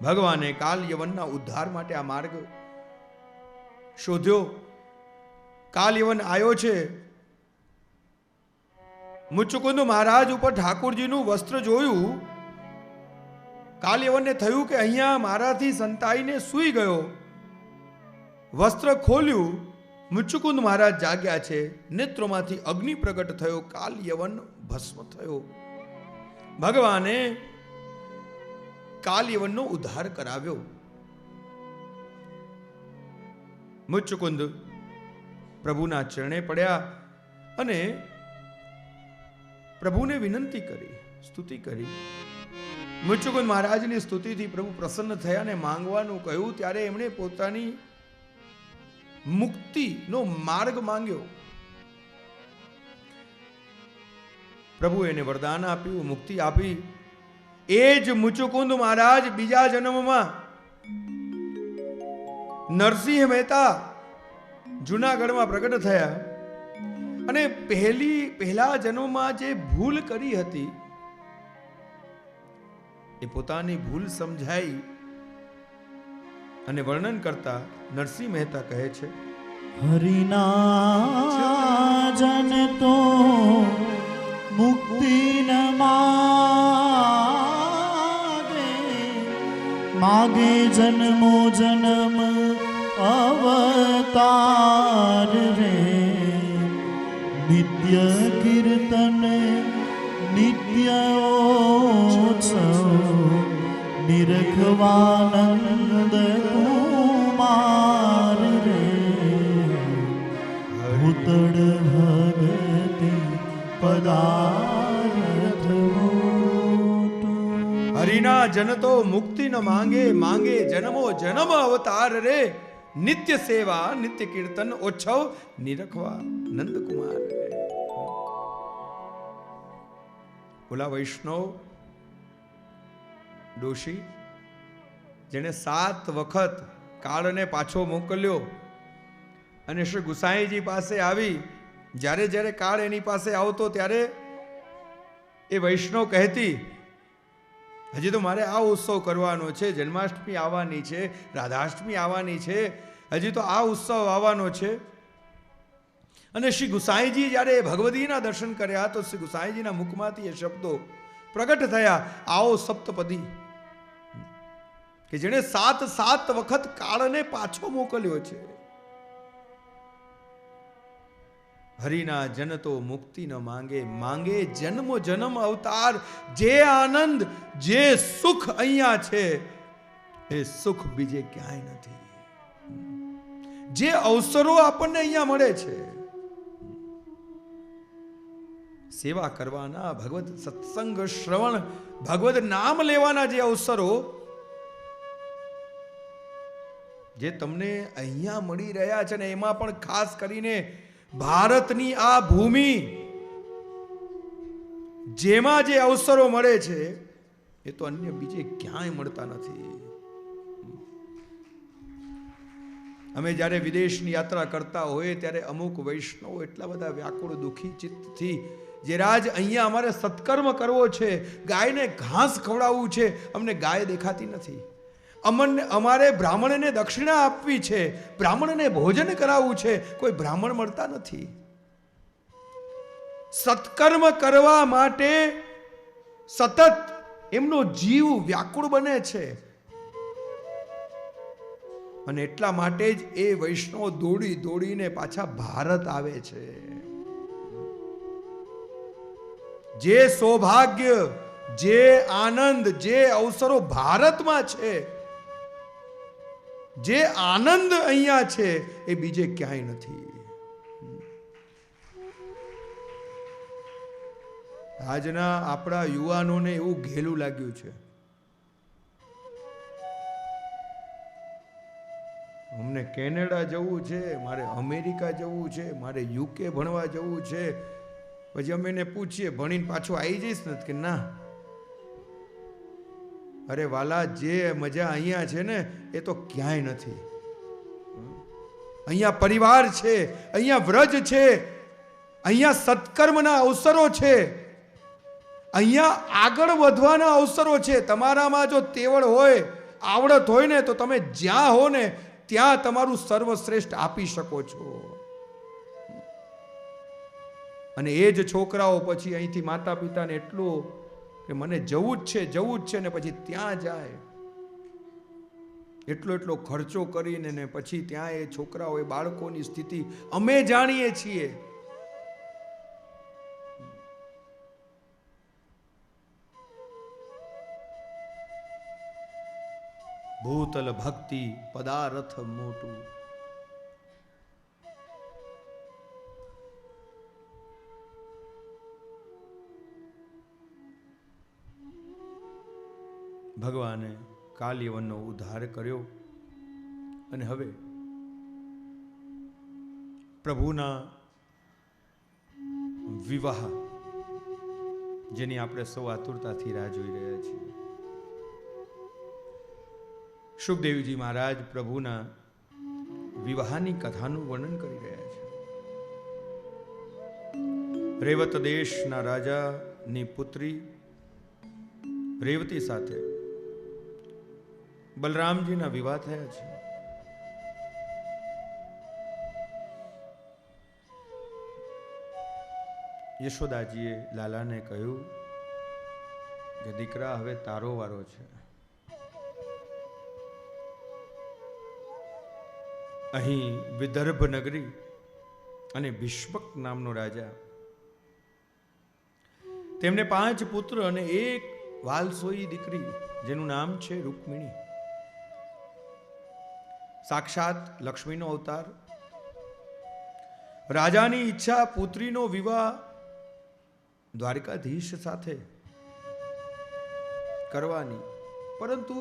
Speaker 2: ભગવાને કાલ યવનના ઉદ્ધાર માટે આ માર્ગ શોધ્યો. કાલ યવન આવ્યો છે. મુચુકુંદ મહારાજ ઉપર ઠાકોરજીનું વસ્ત્ર જોયું. કાલ યવનને થયું કે અહીંયા મારાથી સંતાઈને સૂઈ ગયો. વસ્ત્ર ખોલ્યું, મુચુકુંદ મહારાજ જાગ્યા છે. નેત્રોમાંથી અગ્નિ પ્રગટ થયો, કાલ યવન ભસ્મ થયો. ભગવાને કાલ યવનનો ઉદ્ધાર કરાવ્યો. મુચુકુંદ પ્રભુના ચરણે પડ્યા અને પ્રભુને વિનંતી કરી, સ્તુતિ કરી. મુચુકુંદ મહારાજની સ્તુતિથી પ્રભુ પ્રસન્ન થયા અને માંગવાનું કહ્યું. ત્યારે એમણે પોતાની મુક્તિનો માર્ગ માંગ્યો. પ્રભુ એને વરદાન આપ્યું, મુક્તિ આપી. એ જ મુચુકુંદ મહારાજ બીજા જન્મમાં નરસિંહ મહેતા જુનાગઢમાં પ્રગટ થયા અને પહેલા જન્મમાં જે ભૂલ કરી હતી એ પોતાની ભૂલ સમજાઈ અને વર્ણન કરતા નરસિંહ મહેતા કહે છે,
Speaker 1: હરિના જન તો મુક્તિ ન માગે જન્મો જન્મ અવતાર રે, નિત્ય કીર્તન નિત્ય ઓત્સવ નિરખવાનંદ કુમાર રે, ભૂતળ ભગતિ પદાર્થ મોટો.
Speaker 2: હરિના જન તો મુક્તિ ન માંગે જન્મો જન્મ અવતાર રે, નિત્ય સેવા નિત્ય કીર્તન ઓછવ નિરખવા નંદકુમાર રે. ઓલા વૈષ્ણવ ડોશી જેને 7 વખત કાળને પાછો મોકલ્યો અને શ્રી ગુસાઈજી પાસે આવી, જ્યારે જ્યારે કાળ એની પાસે આવતો ત્યારે એ વૈષ્ણવ કહેતી, હજી તો મારે આ ઉત્સવ કરવાનો છે, જન્માષ્ટમી આવવાની છે, રાધાષ્ટમી આવવાની છે, હજી તો આ ઉત્સવ આવવાનો છે. અને શ્રી ગુસાઈજી જ્યારે ભગવતીના દર્શન કર્યા તો શ્રી ગુસાઈજીના મુખમાંથી એ શબ્દો પ્રગટ થયા, આવો સપ્તપદી, કે જેણે 7 વખત કાળને પાછો મોકલ્યો છે. હરિના જન તો મુક્તિ ન માંગે જન્મો જન્મ અવતાર. જે આનંદ જે સુખ અહીંયા છે એ સુખ બીજે ક્યાંય નથી. જે અવસરો આપણને અહીંયા મળે છે, સેવા કરવાના, ભગવત સત્સંગ શ્રવણ, ભગવત નામ લેવાના જે અવસરો જે તમને અહીંયા મળી રહ્યા છે ને, એમાં પણ ખાસ કરીને ભારતની આ ભૂમિ જેમાં જે અવસરો મળે છે એ તો અન્ય બીજે ક્યાંય મળતા નથી. અમે જ્યારે વિદેશની યાત્રા કરતા હોઈએ ત્યારે અમુક વૈષ્ણવો એટલા બધા વ્યાકુળ દુઃખી ચિત્તથી, જે રાજ અહીંયા અમારે સત્કર્મ કરવો છે, ગાયને ઘાસ ખવડાવવું છે, અમને ગાય દેખાતી નથી, અમારે બ્રાહ્મણને દક્ષિણા આપવી છે, બ્રાહ્મણને ભોજન કરાવવું છે, કોઈ બ્રાહ્મણ મળતા નથી. સત્કર્મ કરવા માટે સતત એમનો જીવ વ્યાકુળ બને છે અને એટલા માટે જ એ વૈષ્ણવ દોડી દોડીને પાછા ભારત આવે છે. જે સૌભાગ્ય, જે આનંદ, જે અવસરો ભારતમાં છે, જે આનંદ અહીંયા છે એ બીજે ક્યાંય નથી. આજના આપણા યુવાનોને એવું ઘેલું લાગ્યું છે, અમને કેનેડા જવું છે, મારે અમેરિકા જવું છે, મારે યુકે ભણવા જવું છે. પછી અમે એને પૂછીએ, ભણીને પાછો આવી જઈશ ને? કે ના, અરે વાલા, જે મજા અહીંયા છે ને એ તો ક્યાંય નથી. અહીંયા પરિવાર છે, અહીંયા વ્રજ છે, અહીંયા સત્કર્મના અવસરો છે, અહીંયા આગળ વધવાના અવસરો છે. તમારામાં જો તેવડ હોય, આવડત હોય ને, તો તમે જ્યાં હો ને ત્યાં તમારું સર્વશ્રેષ્ઠ આપી શકો છો. અને એ જ છોકરાઓ પછી અહીંથી માતા પિતાને એટલું કે મને જવું જ છે ને પછી ત્યાં જાય, એટલો ખર્ચો કરીને ને પછી ત્યાં એ છોકરાઓ, એ બાળકોની સ્થિતિ અમે જાણીએ છીએ. ભૂતલ ભક્તિ પદાર્થ મોટું. ભગવાને કાલિયવનનો ઉદ્ધાર કર્યો અને હવે પ્રભુના વિવાહ જેની આપણે સૌ આતુરતાથી રાહ જોઈ રહ્યા છીએ. સુખદેવજી મહારાજ પ્રભુના વિવાહની કથાનું વર્ણન કરી રહ્યા છે. રેવત દેશના રાજાની પુત્રી રેવતી સાથે બલરામજીના વિવાહ થયા છે. યશોદાજીએ લાલાને કહ્યું કે દીકરા, હવે તારો વારો છે. અહીં વિદર્ભ નગરી અને ભીષ્મક નામનો રાજા, તેમને 5 પુત્ર અને 1 વાલસોઈ દીકરી, જેનું નામ છે રૂકમિણી. સાક્ષાત લક્ષ્મીનો અવતાર. રાજાની ઈચ્છા પુત્રીનો વિવાહ દ્વારકાધીશ સાથે કરવાની, પરંતુ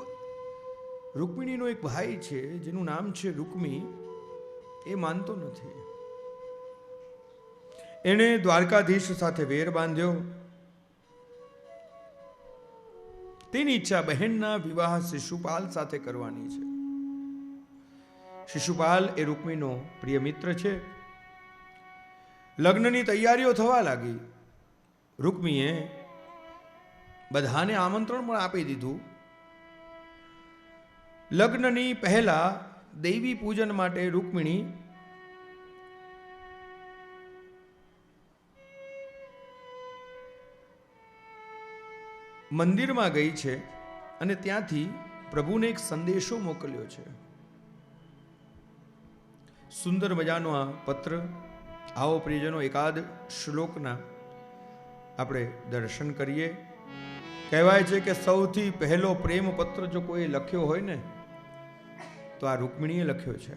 Speaker 2: રૂકમિણીનો એક ભાઈ છે જેનું નામ છે રૂકમી, એ માનતો નથી. એણે દ્વારકાધીશ સાથે વેર બાંધ્યો. તેની ઈચ્છા બહેનના વિવાહ શિશુપાલ સાથે કરવાની છે. શિશુપાલ એ રૂકમીનો પ્રિય મિત્ર છે. લગ્નની તૈયારીઓ થવા લાગી. રૂકમીએ બધાને આમંત્રણ પણ આપી દીધું. લગ્નની પહેલા દેવી પૂજન માટે રૂકમિણી મંદિરમાં ગઈ છે અને ત્યાંથી પ્રભુને એક સંદેશો મોકલ્યો છે. સુંદર મજાનો આ પત્ર. આવો પ્રિયજનો, એકાદ શ્લોકના આપણે દર્શન કરીએ. કહેવાય છે કે સૌથી પહેલો પ્રેમ પત્ર જો કોઈ લખ્યો હોય ને તો આ રૂકમિણીએ લખ્યો છે.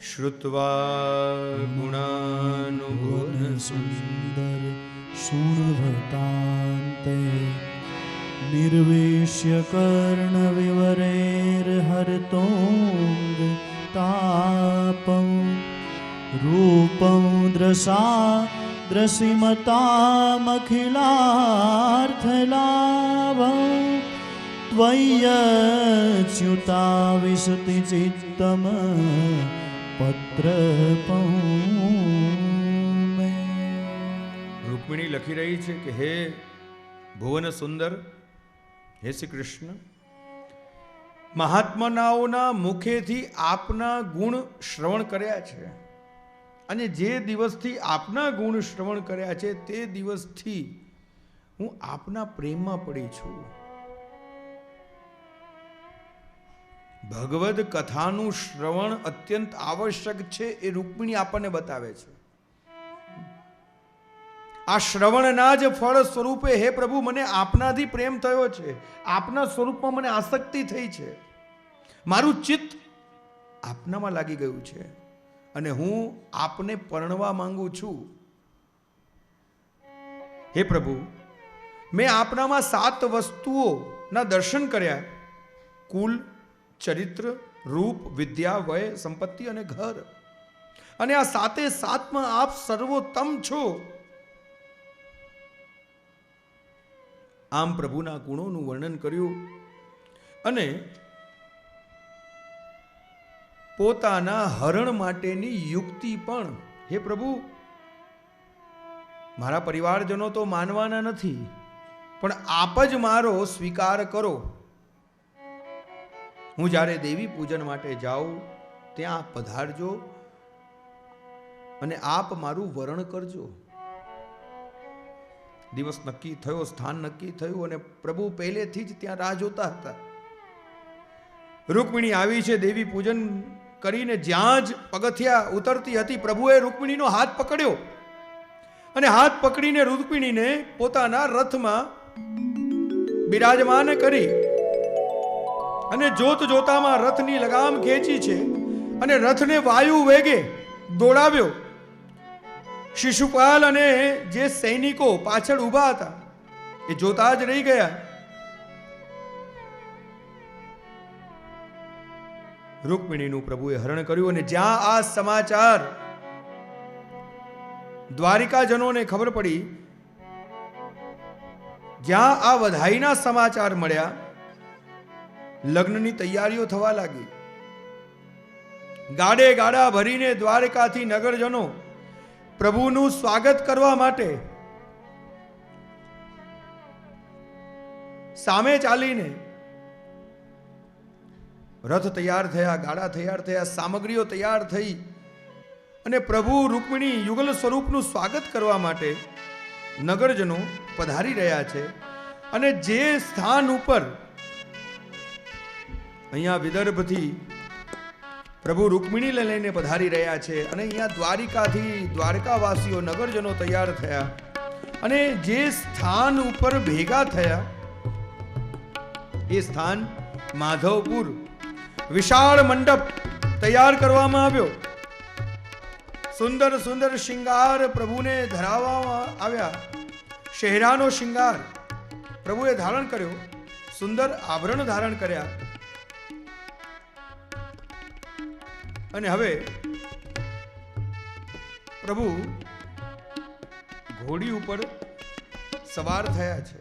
Speaker 2: શ્રુત્વા ગુણાનુગુણ
Speaker 1: સુંદર સુણવતાંતે નિર્વેશ્ય કર્ણ વિવરેર હરતોંગ તાપં રૂપં દ્રસા દ્રસિમતામખિલાર્થલાભં ત્વય્યચ્યુતા વિશતિ ચિત્તમ પત્રપૌ.
Speaker 2: રૂકમિણી લખી રહી છે કે હે ભુવન સુંદર, હે શ્રી કૃષ્ણ, મહાત્માઓના મુખેથી આપના ગુણ શ્રવણ કર્યા છે, અને જે દિવસથી આપના ગુણ શ્રવણ કર્યા છે તે દિવસથી હું આપના પ્રેમમાં પડી છું. ભગવદ કથાનું શ્રવણ અત્યંત આવશ્યક છે એ રૂકમિણી આપણને બતાવે છે. આ શ્રવણના જ ફળ સ્વરૂપે હે પ્રભુ, મને આપનાથી પ્રેમ થયો છે, આપના સ્વરૂપમાં મને આસક્તિ થઈ છે, મારું ચિત્ત આપનામાં લાગી ગયું છે અને હું આપને પરણવા માંગુ છું. હે પ્રભુ, મેં આપનામાં 7 વસ્તુઓના દર્શન કર્યા: કુલ, ચરિત્ર, રૂપ, વિદ્યા, વય, સંપત્તિ અને ઘર. અને આ 7માં આપ સર્વોત્તમ છો. આમ પ્રભુના ગુણોનું વર્ણન કર્યું અને પોતાના હરણ માટેની યુક્તિ પણ, હે પ્રભુ, મારા પરિવારજનો તો માનવાના નથી, પણ આપ જ મારો સ્વીકાર કરો. હું જ્યારે દેવી પૂજન માટે જાઉં ત્યાં પધારજો અને આપ મારું વરણ કરજો. દિવસ નક્કી થયો, સ્થાન નક્કી થયું અને પ્રભુ પહેલેથી જ ત્યાં રાહ જોતા હતા. રૂકમિણી આવી છે. દેવી પૂજન કરીને જ્યાં જ પગથિયા ઉતરતી હતી, પ્રભુએ રૂકમિણીનો હાથ પકડ્યો અને હાથ પકડીને રૂકમિણીને પોતાના રથમાં બિરાજમાન કરી અને જોત જોતામાં રથની લગામ ખેંચી છે અને રથને વાયુ વેગે દોડાવ્યો. શિશુપાલ અને જે સૈનિકો પાછળ ઊભા હતા એ જોતા જ રહી ગયા. રૂકમિણીનું પ્રભુએ હરણ કર્યું અને જ્યાં આ સમાચાર દ્વારિકાજનોને ખબર પડી જ્યાં આ વધાઈના સમાચાર મળ્યા, લગ્નની તૈયારીઓ થવા લાગી. ગાડે ગાડા ભરીને દ્વારકાથી નગરજનો પ્રભુનું સ્વાગત કરવા માટે સામે ચાલીને રથ તૈયાર થયા, ગાડા તૈયાર થયા, સામગ્રીઓ તૈયાર થઈ અને પ્રભુ રૂકમિણી યુગલ સ્વરૂપનું સ્વાગત કરવા માટે નગરજનો પધારી રહ્યા છે. અને જે સ્થાન ઉપર અહીંયા વિદર્ભથી પ્રભુ રૂકમિણીને લઈને પધારી રહ્યા છે અને અહીંયા દ્વારિકાથી દ્વારકાવાસીઓ નગરજનો તૈયાર થયા અને જે સ્થાન ઉપર ભેગા થયા એ સ્થાન માધવપુર. વિશાળ મંડપ તૈયાર કરવામાં આવ્યો. સુંદર સુંદર શિંગાર પ્રભુને ધરાવવામાં આવ્યા. શહેરાનો શિંગાર પ્રભુએ ધારણ કર્યો, સુંદર આભરણ ધારણ કર્યા. અને હવે પ્રભુ ઘોડી ઉપર સવાર થયા છે.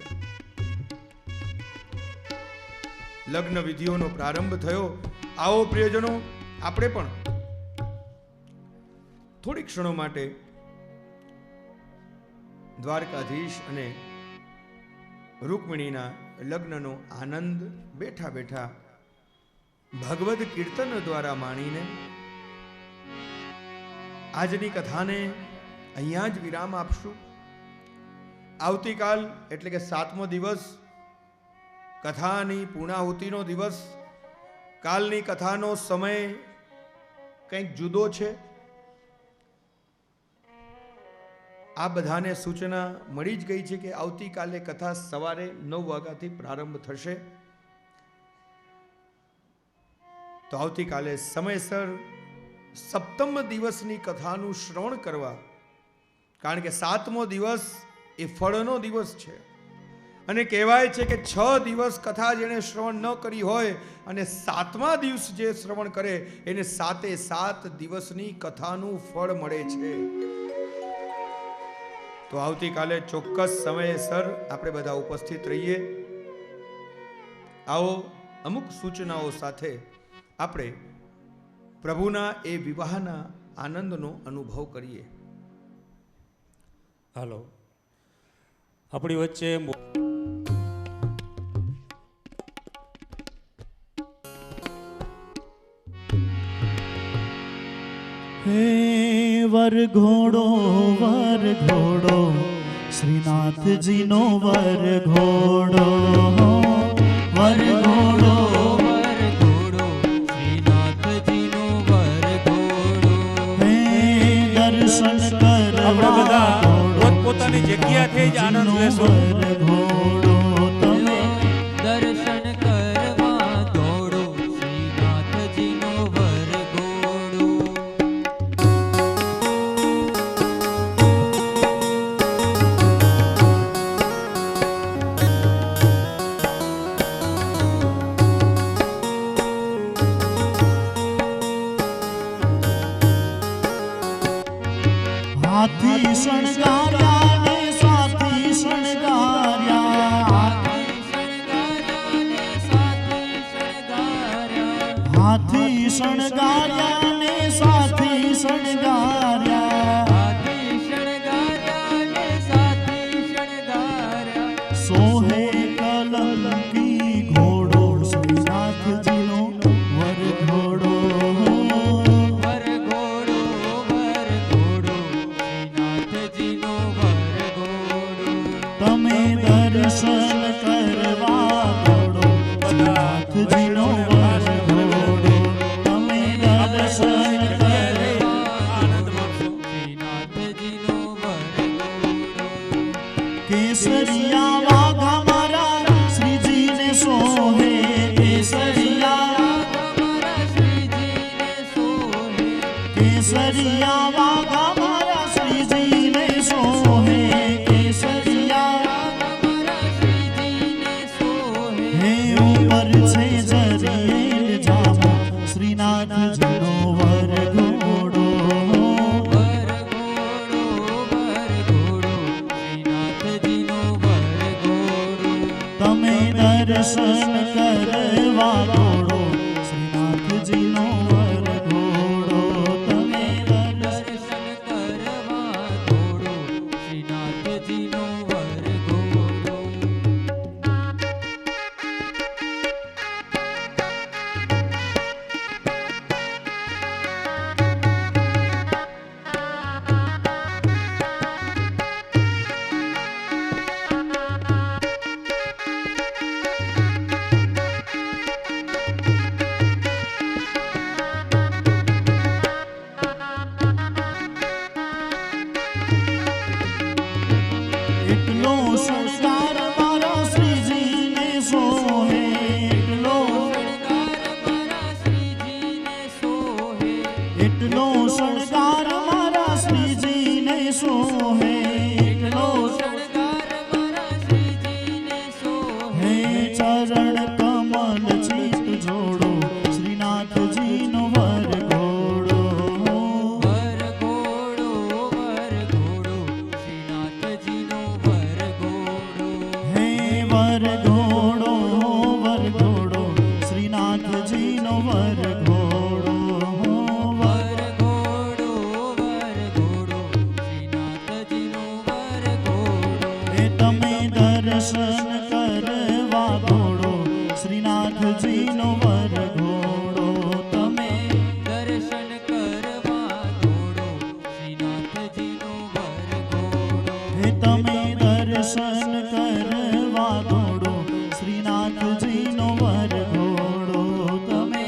Speaker 2: લગ્ન વિધિઓનો પ્રારંભ થયો. આવો પ્રિયજનો, આપણે પણ થોડી ક્ષણો માટે દ્વારકાધીશ અને રૂકમિણીના લગ્નનો આનંદ બેઠા બેઠા ભગવદ કીર્તન દ્વારા માણીને આજની કથાને અહીંયા જ વિરામ આપશું. આવતીકાલ એટલે કે 7મો દિવસ, કથાની પૂર્ણાહુતિનો દિવસ. કાલની કથાનો સમય કંઈક જુદો છે. આ બધાને સૂચના મળી જ ગઈ છે કે આવતીકાલે કથા સવારે 9 વાગ્યાથી પ્રારંભ થશે. તો આવતીકાલે સમયસર સપ્તમ દિવસની કથાનું શ્રવણ કરવા, કારણ કે 7મો દિવસ એ ફળનો દિવસ છે અને કહેવાય છે કે 6 દિવસ કથા જેણે શ્રવણ ન કરી હોય અને 7મા દિવસ જે શ્રવણ કરે એને 7 દિવસની કથાનું ફળ મળે છે. તો આવતીકાલે ચોક્કસ સમયસર આપણે બધા ઉપસ્થિત રહીએ. આવો અમુક સૂચનાઓ સાથે આપણે પ્રભુના એ વિવાહના આનંદનો અનુભવ કરીએ.
Speaker 3: હાલો, આપણી વચ્ચે
Speaker 1: હે વરઘોડો વરઘોડો, શ્રીનાથજીનો વરઘોડો. વરઘોડો
Speaker 4: વરઘોડો, શ્રીનાથજીનો વરઘોડો.
Speaker 1: હે દર્શન
Speaker 3: આપણે
Speaker 1: કરવા
Speaker 3: બધા પોતપોતાની જગ્યાથી જ આનંદ લેશો.
Speaker 1: વરઘોડો તમે
Speaker 4: દર્શન કરવા દોડો, શ્રીનાથજીનો વરઘોડો.
Speaker 1: હાથી શણગાર્યા ને સાથી શણગાર્યા. હાથી શણગાર્યા ને સાથી શણગાર્યા. સોહે કલંકી ઘોડો, શ્રીનાથજીનો વરઘોડો.
Speaker 4: વરઘોડો વરઘોડો, શ્રીનાથજીનો વરઘોડો.
Speaker 1: તમે દર્શન કરવા દોડો, શ્રીનાથજીનો વરઘોડો. તમે દર્શન કરવા
Speaker 3: આનંદ માણશો.
Speaker 4: શ્રીનાથજીનો વરઘોડો.
Speaker 1: કેસરિયા વાઘા મારા શ્રીજીને સોહે. કેસરિયા
Speaker 4: અમારા શ્રીજીને સોહે.
Speaker 1: કેસરિયા વાઘા મારા શ્રીજીને સોહે. કેસરિયા
Speaker 4: અમારા શ્રીજીને સોહે.
Speaker 1: હે ઉપર છે જરીએલ જામો, શ્રીનાથજીનો વરઘોડો.
Speaker 4: વરઘોડો વરઘોડો, શ્રીનાથજીનો વરઘોડો.
Speaker 1: દર્શન કરવા દોડો શ્રીનાથજીનો વરઘોડો તમે
Speaker 4: દર્શન કરવા દોડો શ્રીનાથજીનો વરઘોડો.
Speaker 1: એટલો સંસ્કાર મારા શ્રીજીને સોહે એટલો
Speaker 4: શણગાર મારા શ્રીજીને સોહે.
Speaker 1: એટલો સંસ્કાર મારા શ્રીજીને સોહે એટલો
Speaker 4: શણગાર મારા શ્રીજીને સોહે.
Speaker 1: હે ચરણ કમલ ચિત જોડો શ્રીનાથજીનો વરઘોડો
Speaker 4: વરઘોડો વરઘોડો શ્રીનાથજીનો વરઘોડો.
Speaker 1: હે વરઘોડો વરઘોડો શ્રીનાથજીનો વરઘોડો
Speaker 4: વરઘોડો વરઘોડો શ્રીનાથજીનો વરઘોડો.
Speaker 1: હે તમે દર્શન કરવા દોડો શ્રીનાથજીનો વરઘોડો તમે
Speaker 4: દર્શન કરવા દોડો શ્રીનાથજીનો વરઘોડો.
Speaker 1: હે તમે દર્શન કરવા દોડો શ્રીનાથજીનો વરઘોડો તમે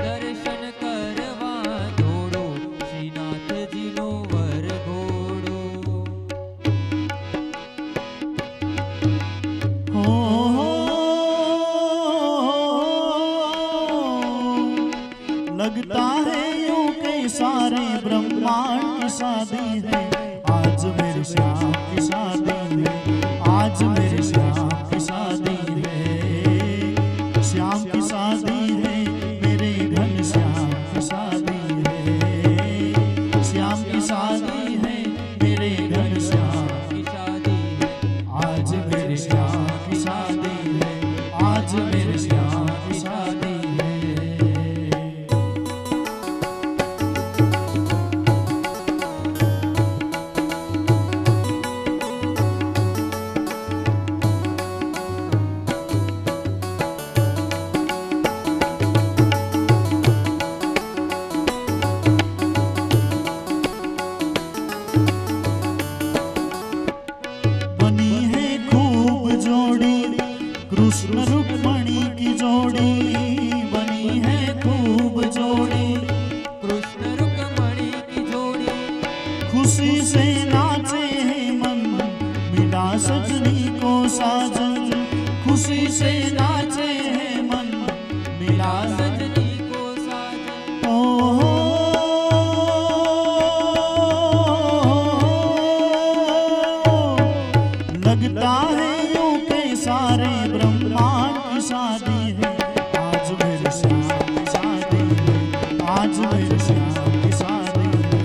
Speaker 4: દર્શન કરવા દોડો શ્રીનાથજીનો વરઘોડો.
Speaker 1: हो लगता है यूं के सारे ब्रह्मांड की शादी है आज मेरे श्याम की शादी है आज मेरे श्याम की शादी है श्याम की शादी है मेरे घन श्याम की शादी है श्याम की शादी है मेरे घन श्याम
Speaker 4: की शादी है
Speaker 1: आज मेरे श्याम की शादी है आज मेरे श्याम की शादी है बनी है खूब जोड़ी कृष्ण रुक्मणी की जोड़ी बनी है खूब जोड़ी
Speaker 4: कृष्ण रुक्मणी की जोड़ी.
Speaker 1: खुशी से नाचे है मन मिला सजनी को साजन खुशी से नाचे है मन मिला
Speaker 4: सजनी को साजन.
Speaker 1: ओ लगता है यूं के सारे ब्रह्मांड की शादी है आज मेरे श्याम की शादी है आज मेरे श्याम की शादी है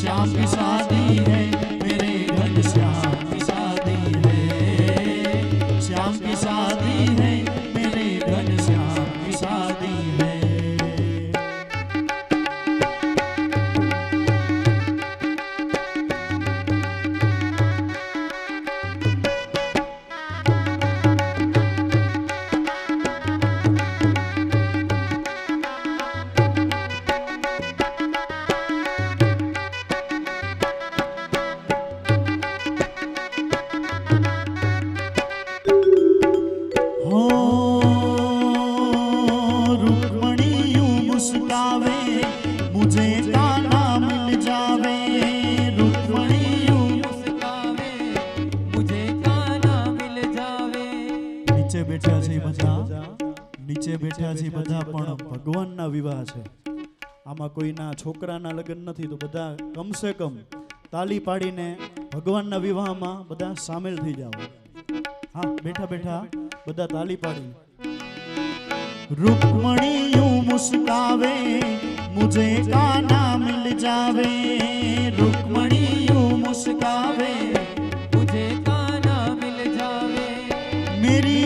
Speaker 1: श्याम की शादी है मेरे घन श्याम की शादी है श्याम की शादी है मेरे घन श्याम की शादी है हो रुक्मणी यूं मुस्कावे मुझे कान्हा मिल जावे रुक्मणी यूं
Speaker 4: मुस्कावे मुझे कान्हा मिल जावे.
Speaker 1: નીચે બેઠા છે બધા નીચે બેઠા છે બધા પણ ભગવાનના વિવાહ છે આમાં કોઈના છોકરાના લગ્ન નથી તો બધા કમસે કમ તાલી પાડીને ભગવાનના વિવાહમાં બધા સામેલ થઈ જાઓ હા બેઠા બેઠા બધા તાલી પાડી रुक्मणी यूं मुस्कावे मुझे कान्हा मिल जावे रुक्मणी यूं मुस्कावे
Speaker 4: मुझे कान्हा मिल जावे.
Speaker 1: मेरी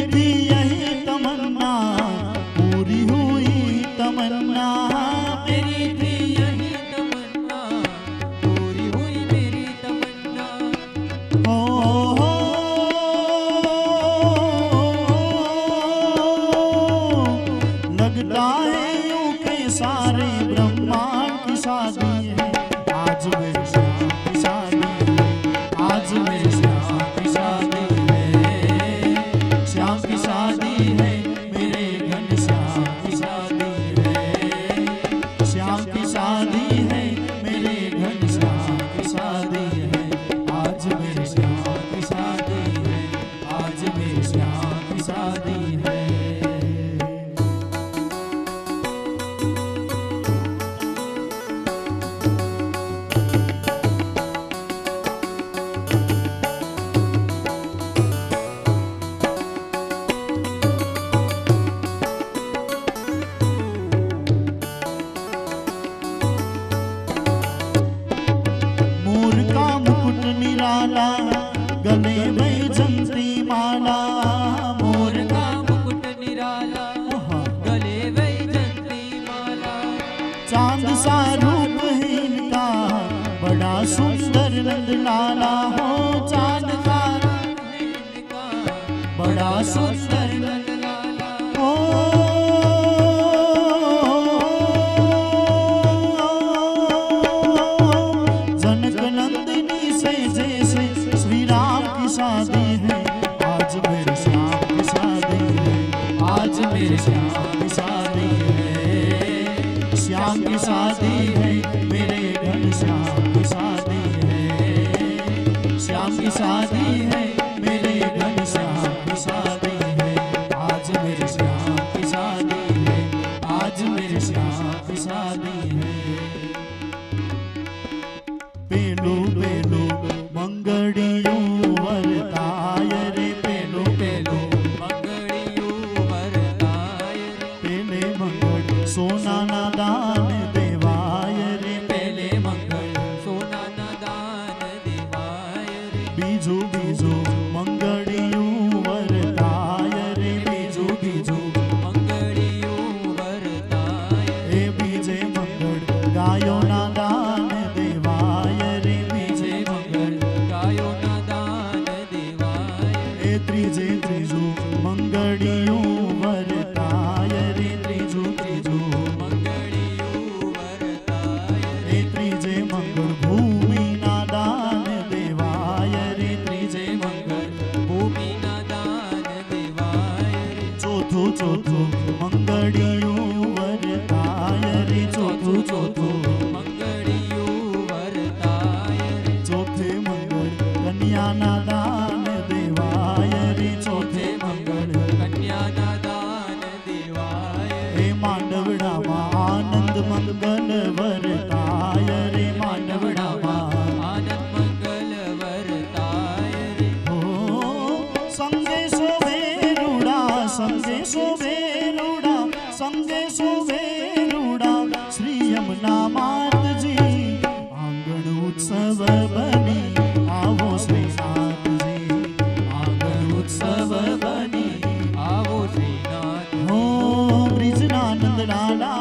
Speaker 1: लाला गले वैजंती माला
Speaker 4: मोर का मुकुट निराला गले वैजंती माला
Speaker 1: चांद सा रूप है इनका बड़ा सुंदर नंद लाला हो चांद का
Speaker 4: रूप है इनका
Speaker 1: बड़ा सुंदर
Speaker 4: नंद लाला
Speaker 1: हो जनक नंदिनी से जैसे श्री राम की शादी है आज मेरे श्याम की शादी है आज मेरे श्याम की शादी है श्याम की शादी है मेरे घर श्याम की शादी है श्याम की शादी है मेरे घर श्याम की शादी है आज मेरे श्याम की शादी है आज मेरे श्याम की शादी है पेलो पेलो मंगड़ियों वरताय रे पेलो पेलो
Speaker 4: मंगड़ियों वरताय रे
Speaker 1: पेले मंगड़ सोना ना दान देवाय रे
Speaker 4: पहले मंगल सोना ना दान देवाय रे
Speaker 1: बीजो बीजो मंगड़ियों वरताय रे बीजो बीजो
Speaker 4: मंगड़ियों वरताय
Speaker 1: ए बीजे मंगड़ गायो ना दान देवाय रे बीजे मंगड़
Speaker 4: गायो ना दान देवाय
Speaker 1: ए त्रिजे त्रिजो मंगड़ियों वरताय रे त्रिजो त्रिजो
Speaker 4: मंगड़ियों वरताय
Speaker 1: ए त्रिजे मंगल भूमि ना दान देवाय रे त्रिजे मंगल
Speaker 4: भूमि ना दान देवाय रे
Speaker 1: चौथो चौथो मंगड़ियों वरताय रे चौथो चौथो
Speaker 4: मंगड़ियों वरताय रे
Speaker 1: चौथे मंगल कन्या ना दान देवाय रे चौथे मंगल
Speaker 4: कन्या ना दान देवाय
Speaker 1: हे मांडवड़ा मा आनंद मंगल वरताय रे मांडवड़ा मा
Speaker 4: आनंद मंगल वरताय रे
Speaker 1: हो संगे शोभेरुड़ा संगे शोभेरुड़ा संगे शोभेरुड़ा श्री यमुना मात जी आंगण उत्सव बनी आवो श्रीनाथ जी आंगण उत्सव बनी
Speaker 4: आवो श्रीनाथ
Speaker 1: हो ब्रिजनानंद लाला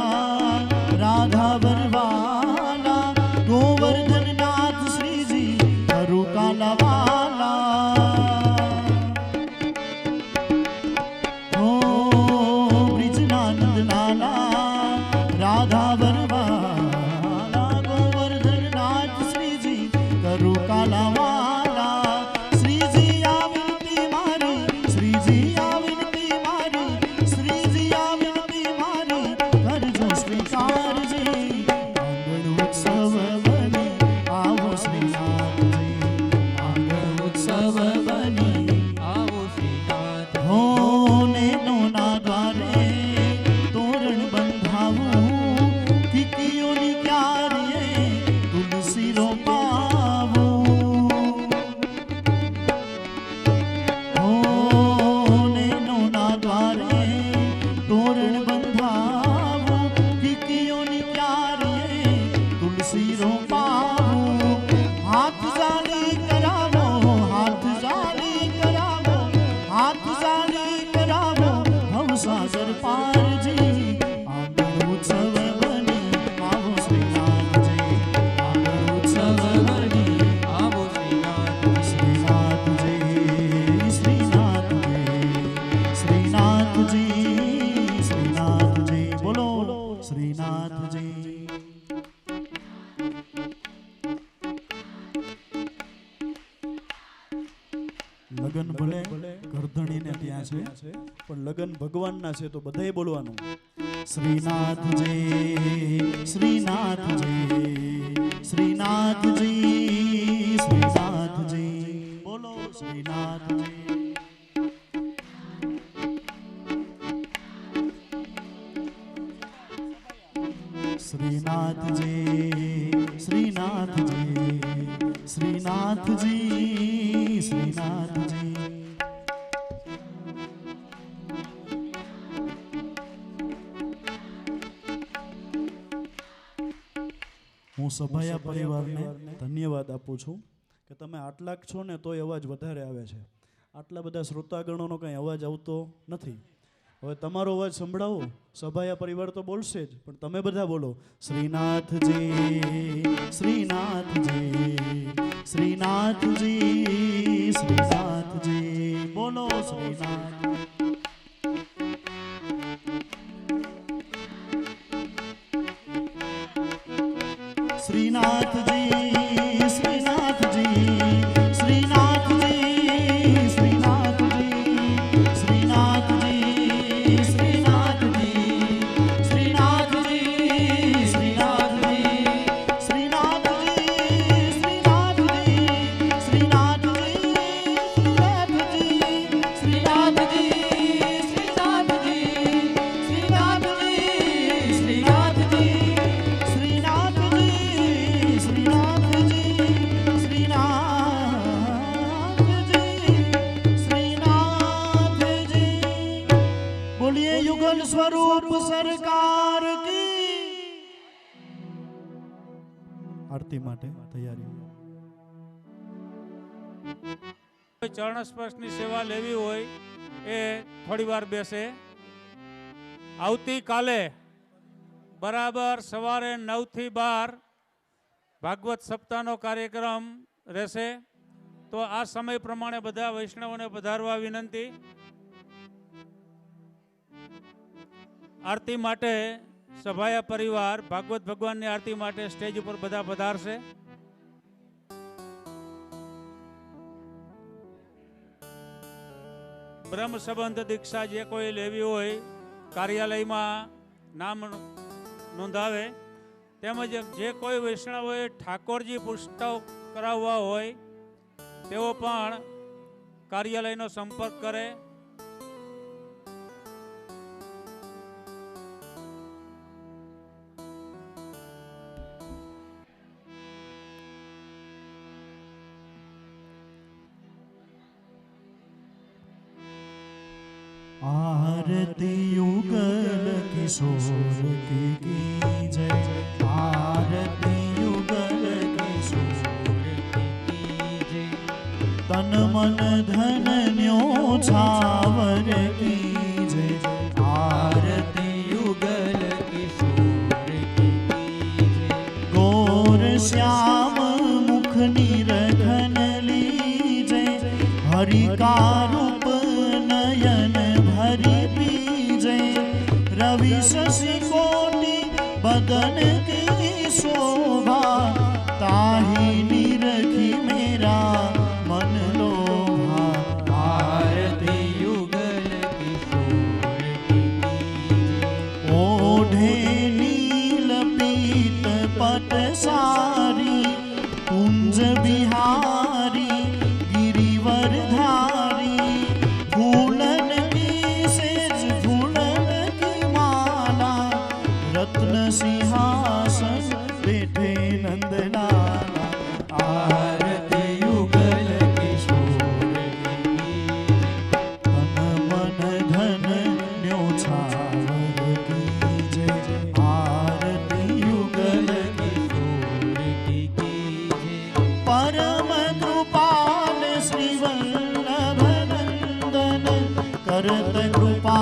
Speaker 1: राधा वरवाला गोवर्धन नाथ श्री जी करु काला वाला हो ब्रिजनानंद लाला राधा वरवाला गोवर्धन नाथ श्री जी करु काला वाला श्री जी आ विनती मारी श्री जी आ विनती मारी श्री जी आ विनती मारी कर जो स्वीकार जी आंगण उत्सव बनी आवो श्रीनाथ जी आंगण उत्सव बनी
Speaker 4: आवो श्रीनाथ
Speaker 1: हो नेनो ना द्वारे तोरण बंधावू किकियोनी क्यारिये तुलसी रो पावू हो नेनो ना द्वारे तोरण बंधावू किकियोनी क्यारिये तुलसी रो पावू हाथ जाली करावो हाथ जाली करावो हाथ जाली करावो भवसागर पार जी आंगण उत्सव बनी आवो श्रीनाथ जी आंगण उत्सव बनी
Speaker 4: आवो श्रीनाथ
Speaker 1: श्रीनाथ जी श्रीनाथ जी श्रीनाथ जी श्रीनाथ जी बोलो श्रीनाथ जी લગન ભલે ગરધણીને ત્યાં છે પણ લગન ભગવાનના છે તો બધાય બોલવાનું શ્રીનાથજી શ્રીનાથજી શ્રીનાથજી શ્રીનાથજી બોલો શ્રીનાથજી શ્રીનાથજી શ્રીનાથજી શ્રીનાથજી શ્રીનાથજી હું સભાયા પરિવારને ધન્યવાદ આપું છું કે તમે આટલાક છો ને તોય અવાજ વધારે આવે છે, આટલા બધા શ્રોતાગણોનો કંઈ અવાજ આવતો નથી. હવે તમારો અવાજ સંભળાવો, સભાયા પરિવાર તો બોલશે જ, પણ તમે બધા બોલો શ્રીનાથજી શ્રીનાથજી શ્રીનાથજી શ્રીનાથજી, બોલો શ્રીનાથ. શ્રીનાથજી શ્રીનાથજી શ્રીનાથજી શ્રીનાથજી શ્રીનાથજી શ્રીનાથજી શ્રીનાથજી શ્રીનાથજી શ્રીનાથજી શ્રીનાથજી સ્વરૂપ સરકાર કી. આરતી માટે તૈયારી.
Speaker 3: ચરણ સ્પર્શની સેવા લેવી હોય એ થોડી વાર બેસે. આવતીકાલે બરાબર સવારે 9 થી 12 ભાગવત સપ્તાહનો કાર્યક્રમ રહેશે. તો આ સમય પ્રમાણે બધા વૈષ્ણવોને પધારવા વિનંતી. આરતી માટે સભાયા પરિવાર ભાગવત ભગવાનની આરતી માટે સ્ટેજ ઉપર બધા પધારશે. બ્રહ્મ સંબંધ દીક્ષા જે કોઈ લેવી હોય કાર્યાલયમાં નામ નોંધાવે, તેમજ જે કોઈ વૈષ્ણવોએ ઠાકોરજી પુસ્તક કરાવવા હોય તેઓ પણ કાર્યાલયનો સંપર્ક કરે.
Speaker 1: आरती युगल किशोर की जय, आरती युगल किशोर की जय, तन मन धन न्योछावर की जय, आरती युगल किशोर की जय, गौर श्याम मुख निरखन लीजे, हरि का रूप नयन हरि पीजे, रवि शशि कोटि बदन की शोभा, ताहि निरखी मेरा मन लोभा, आरती युगल किशोर की ओढ़े नील पीत पट सारी, कुंज बिहारी गिरिवर धारी, फूलन रत्न सिंहासन बैठे नंदलाला, आरती युगल किशोर की, तन मन धन न्योछावर की जय, आरती युगल किशोर की जय, परम कृपाल श्री वल्लभ नंदन, करत कृपा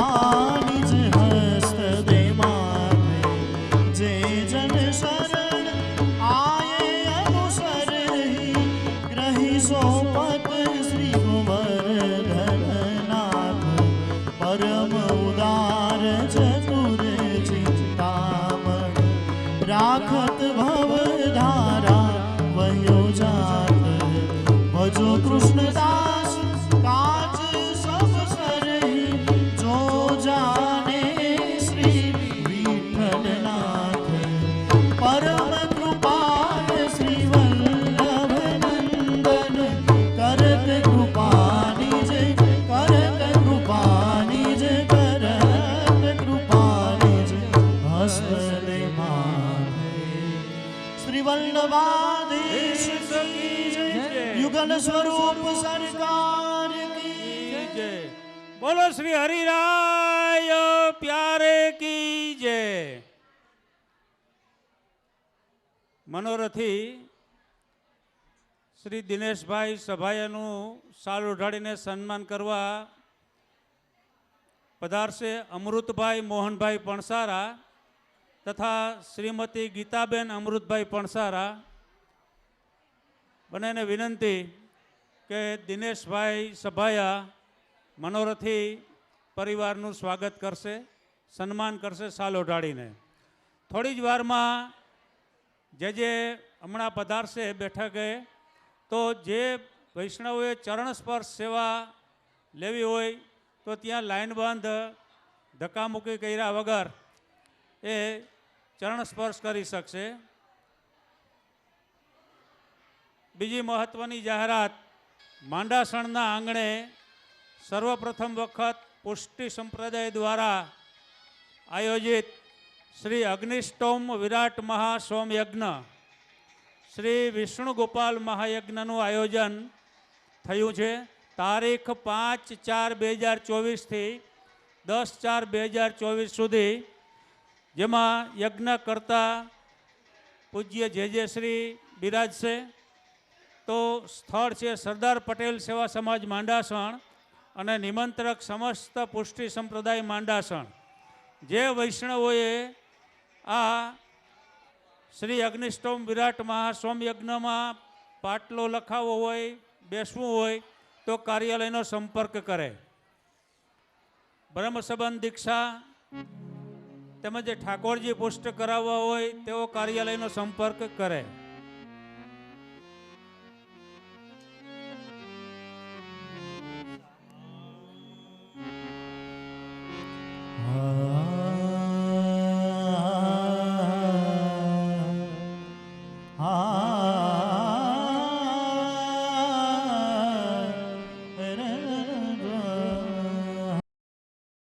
Speaker 1: निज हस्त दे सोपत श्री गोवर्धन नाथ, परम उदार चतुर चिंतामण, राखत भव धारा वयो जात, भजो कृष्णदास काज सब सरहि, जो जाने श्री विठ्ठल नाथ, परम कृपाल श्री वल्लभ नंदन, करत कृपा निज, करत कृपा निज, करत कृपा निज, हस्त दे माथे, श्री वल्लभाधीश की जय, युगल स्वरूप सरकार की
Speaker 3: जय। बोलो श्री हरिराय प्यारे की जय। मनोरथी શ્રી દિનેશભાઈ સભાયાનું શાલ ઉઢાડીને સન્માન કરવા પધારશે અમૃતભાઈ મોહનભાઈ પણસારા તથા શ્રીમતી ગીતાબેન અમૃતભાઈ પણસારા. બંનેને વિનંતી કે દિનેશભાઈ સભાયા મનોરથી પરિવારનું સ્વાગત કરશે, સન્માન કરશે શાલ ઓઢાડીને. થોડી જ વારમાં જે હમણાં પધારશે બેઠકે, તો જે વૈષ્ણવોએ ચરણ સ્પર્શ સેવા લેવી હોય તો ત્યાં લાઈન બંધ ધક્કામુક્કી કર્યા વગર એ ચરણ સ્પર્શ કરી શકશે. બીજી મહત્ત્વની જાહેરાત, માંડાસણના આંગણે સર્વપ્રથમ વખત પુષ્ટિ સંપ્રદાય દ્વારા આયોજિત શ્રી અગ્નિષ્ટોમ વિરાટ મહાસોમયજ્ઞ શ્રી વિષ્ણુ ગોપાલ મહાયજ્ઞનું આયોજન થયું છે. તારીખ 5/4/2024થી 10/4/2024 સુધી, જેમાં યજ્ઞ કરતા પૂજ્ય જે શ્રી બિરાજશે. તો સ્થળ છે સરદાર પટેલ સેવા સમાજ માંડાસણ અને નિમંત્રક સમસ્ત પુષ્ટિ સંપ્રદાય માંડાસણ. જે વૈષ્ણવોએ આ શ્રી અગ્નિષ્ટોમ વિરાટ મહાસોમ યજ્ઞમાં પાટલો લખાવવો હોય, બેસવું હોય તો કાર્યાલયનો સંપર્ક કરે. બ્રહ્મ સંબંધ દીક્ષા તેમજ ઠાકોરજી પુષ્ટ કરાવવા હોય તેઓ કાર્યાલયનો સંપર્ક કરે.